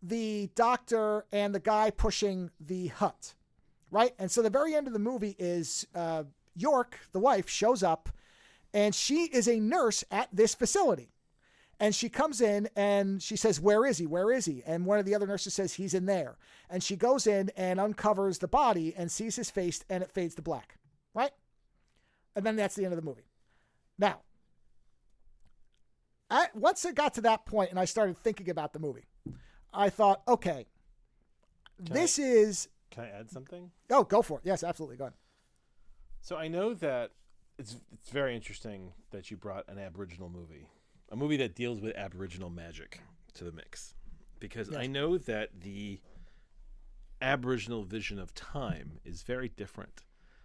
the doctor, and the guy pushing the hut. right? And so the very end of the movie is York, the wife, shows up, and she is a nurse at this facility. And she comes in and she says, "Where is he? Where is he?" And one of the other nurses says, "He's in there." And she goes in and uncovers the body and sees his face, and it fades to black, right? And then that's the end of the movie. Now, once it got to that point and I started thinking about the movie, I thought, okay, Can I add something? Oh, go for it. Yes, absolutely. Go ahead. So I know that it's very interesting that you brought an Aboriginal movie, a movie that deals with Aboriginal magic, to the mix, because Yes. I know that the Aboriginal vision of time is very different.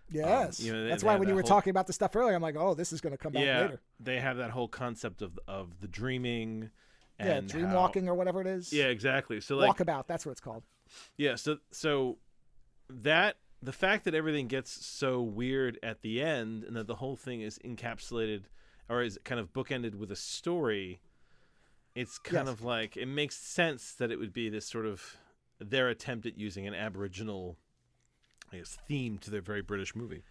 Yes. That's why when you were talking about the stuff earlier, I'm like, oh, this is going to come back later. They have that whole concept of the dreaming. And dream walking or whatever it is. Yeah, exactly. So like walkabout, that's what it's called. Yeah, so that the fact that everything gets so weird at the end and that the whole thing is encapsulated or is kind of bookended with a story, it's kind of like it makes sense that it would be this sort of their attempt at using an Aboriginal, I guess, theme to their very British movie.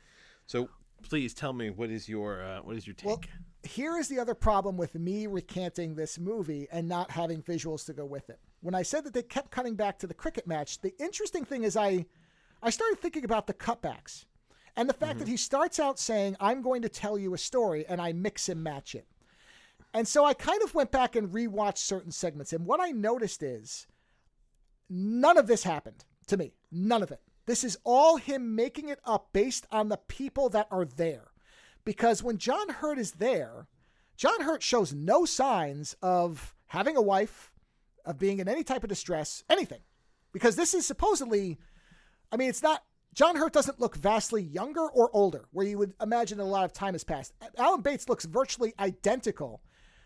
So please tell me what is your take? Well, here is the other problem with me recanting this movie and not having visuals to go with it. When I said that they kept cutting back to the cricket match, the interesting thing is I started thinking about the cutbacks and the fact that he starts out saying, "I'm going to tell you a story," and I mix and match it. And so I kind of went back and rewatched certain segments. And what I noticed is none of this happened to me. None of it. This is all him making it up based on the people that are there. Because when John Hurt is there, John Hurt shows no signs of having a wife, of being in any type of distress, anything. Because this is supposedly, I mean, it's not, John Hurt doesn't look vastly younger or older, where you would imagine a lot of time has passed. Alan Bates looks virtually identical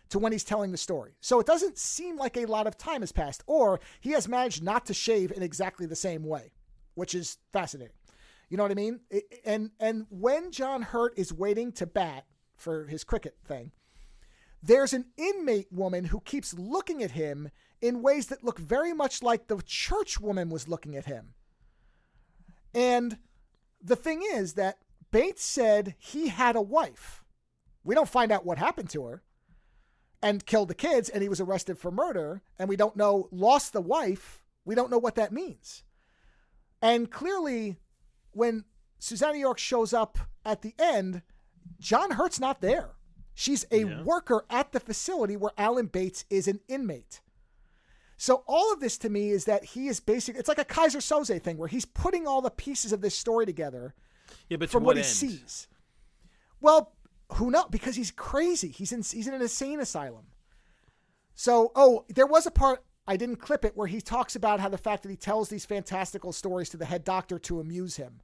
to when he's telling the story. So it doesn't seem like a lot of time has passed, or he has managed not to shave in exactly the same way, which is fascinating. You know what I mean? And when John Hurt is waiting to bat for his cricket thing, there's an inmate woman who keeps looking at him in ways that look very much like the church woman was looking at him. And the thing is that Bates said he had a wife. We don't find out what happened to her, and killed the kids, and he was arrested for murder, and we don't know, lost the wife. We don't know what that means. And clearly, when Susanna York shows up at the end, John Hurt's not there. She's a worker at the facility where Alan Bates is an inmate. So all of this to me is that he is basically, it's like a Kaiser Soze thing where he's putting all the pieces of this story together from what he sees. Well, who knows? Because he's crazy. He's in an insane asylum. So, there was a part, I didn't clip it, where he talks about how the fact that he tells these fantastical stories to the head doctor to amuse him.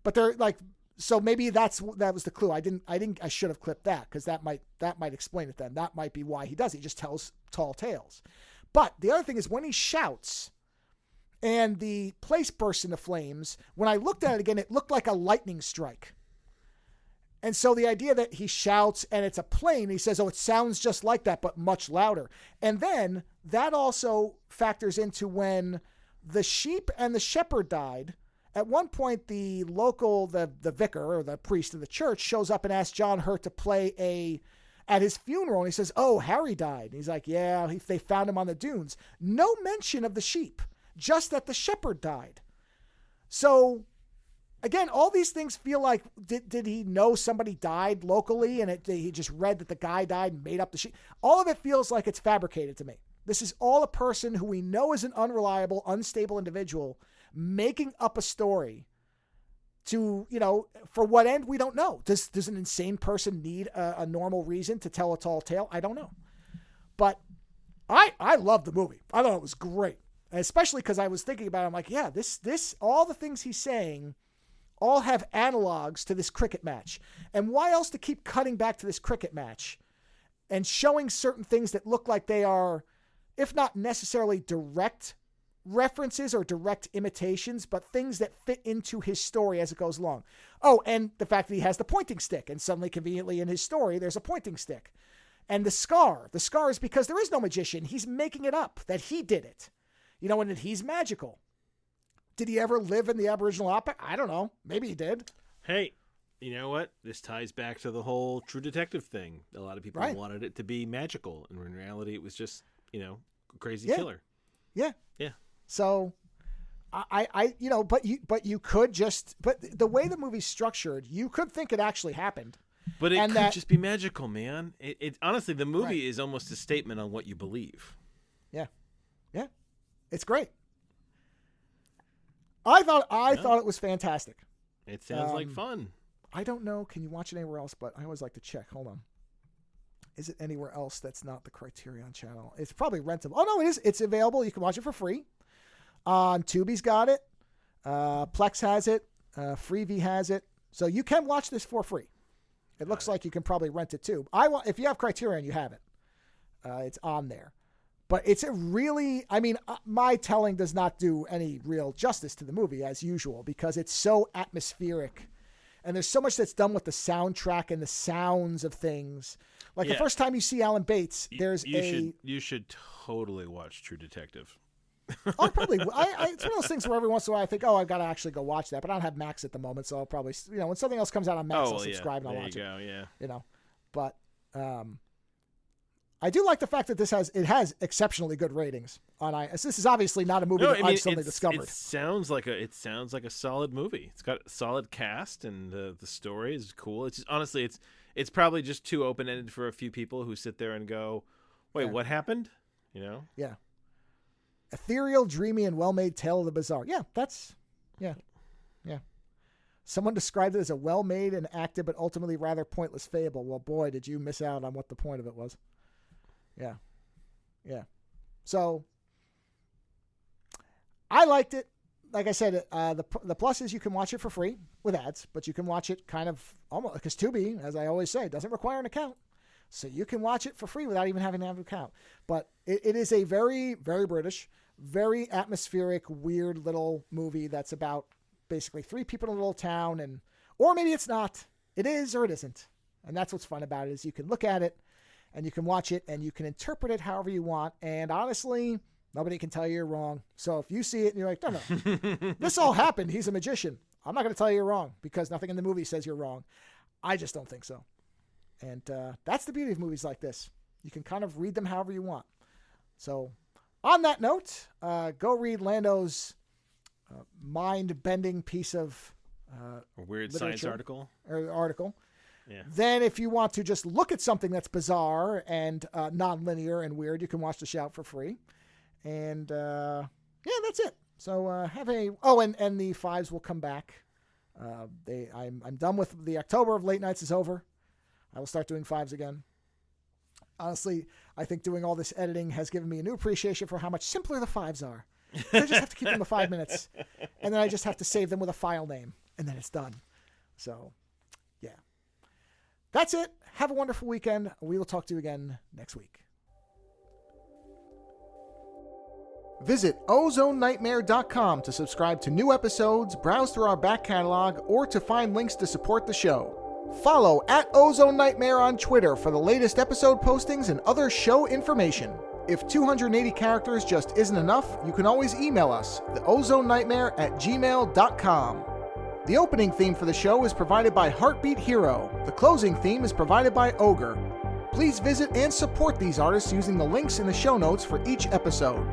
But they're like, so maybe that was the clue. I should have clipped that because that might explain it then. That might be why he does it. He just tells tall tales. But the other thing is when he shouts and the place bursts into flames, when I looked at it again, it looked like a lightning strike. And so the idea that he shouts and it's a plane, he says, oh, it sounds just like that, but much louder. And then that also factors into when the sheep and the shepherd died. At one point, the vicar or the priest of the church shows up and asks John Hurt to play at his funeral. And he says, oh, Harry died. And he's like, yeah, they found him on the dunes. No mention of the sheep, just that the shepherd died. So again, all these things feel like, did he know somebody died locally and he just read that the guy died and made up the sheep? All of it feels like it's fabricated to me. This is all a person who we know is an unreliable, unstable individual making up a story to, for what end, we don't know. Does an insane person need a normal reason to tell a tall tale? I don't know. But I love the movie. I thought it was great. And especially because I was thinking about it. I'm like, yeah, this all the things he's saying all have analogs to this cricket match. And why else to keep cutting back to this cricket match and showing certain things that look like they are, if not necessarily direct references or direct imitations, but things that fit into his story as it goes along. Oh, and the fact that he has the pointing stick, and suddenly conveniently in his story, there's a pointing stick. And the scar is because there is no magician. He's making it up that he did it, and that he's magical. Did he ever live in the Aboriginal outback? I don't know. Maybe he did. Hey, you know what? This ties back to the whole True Detective thing. A lot of people wanted it to be magical, and in reality, it was just, a crazy killer. Yeah. Yeah. So, but you could just, but the way the movie's structured, you could think it actually happened. But it could just be magical, man. It honestly, the movie is almost a statement on what you believe. Yeah. Yeah. It's great. I thought it was fantastic. It sounds like fun. I don't know. Can you watch it anywhere else? But I always like to check. Hold on. Is it anywhere else that's not the Criterion channel? It's probably rentable. Oh, no, it is. It's available. You can watch it for free. Tubi's got it. Plex has it. Freevee has it. So you can watch this for free. It looks like you can probably rent it too. If you have Criterion, you have it. It's on there. But it's a really, my telling does not do any real justice to the movie as usual because it's so atmospheric. And there's so much that's done with the soundtrack and the sounds of things. Like the first time you see Alan Bates, you should totally watch True Detective. I'll probably. It's one of those things where every once in a while I think, I've got to actually go watch that. But I don't have Max at the moment, so I'll probably, when something else comes out on Max, I'll subscribe and I'll watch it. Yeah. But I do like the fact that it has exceptionally good ratings on iTunes. This is obviously not a movie I've suddenly discovered. It sounds like a solid movie. It's got a solid cast and the story is cool. It's just, honestly, it's probably just too open ended for a few people who sit there and go, "Wait, what happened?" Yeah. Ethereal, dreamy, and well-made tale of the bizarre. Yeah, yeah. Someone described it as a well-made and acted but ultimately rather pointless fable. Well, boy, did you miss out on what the point of it was. Yeah. So I liked it. Like I said, the plus is you can watch it for free with ads, but you can watch it kind of almost because Tubi, as I always say, doesn't require an account. So you can watch it for free without even having to have an account. But it is a very, very British, very atmospheric, weird little movie that's about basically three people in a little town, or maybe it's not. It is or it isn't. And that's what's fun about it is you can look at it and you can watch it and you can interpret it however you want. And honestly, nobody can tell you you're wrong. So if you see it and you're like, no, this all happened. He's a magician. I'm not going to tell you you're wrong because nothing in the movie says you're wrong. I just don't think so. And that's the beauty of movies like this. You can kind of read them however you want. So on that note, go read Lando's mind-bending piece of a weird science article. Yeah. Then if you want to just look at something that's bizarre and non-linear and weird, you can watch The Shout for free. And that's it. So and the fives will come back. I'm done with the October of late nights is over. I will start doing fives again. Honestly, I think doing all this editing has given me a new appreciation for how much simpler the fives are. I just have to keep them to 5 minutes, and then I just have to save them with a file name, and then it's done. So, yeah. That's it. Have a wonderful weekend. We will talk to you again next week. Visit OzoneNightmare.com to subscribe to new episodes, browse through our back catalog, or to find links to support the show. Follow @OzoneNightmare on Twitter for the latest episode postings and other show information. If 280 characters just isn't enough, you can always email us, theozonenightmare@gmail.com. The opening theme for the show is provided by Heartbeat Hero. The closing theme is provided by Ogre. Please visit and support these artists using the links in the show notes for each episode.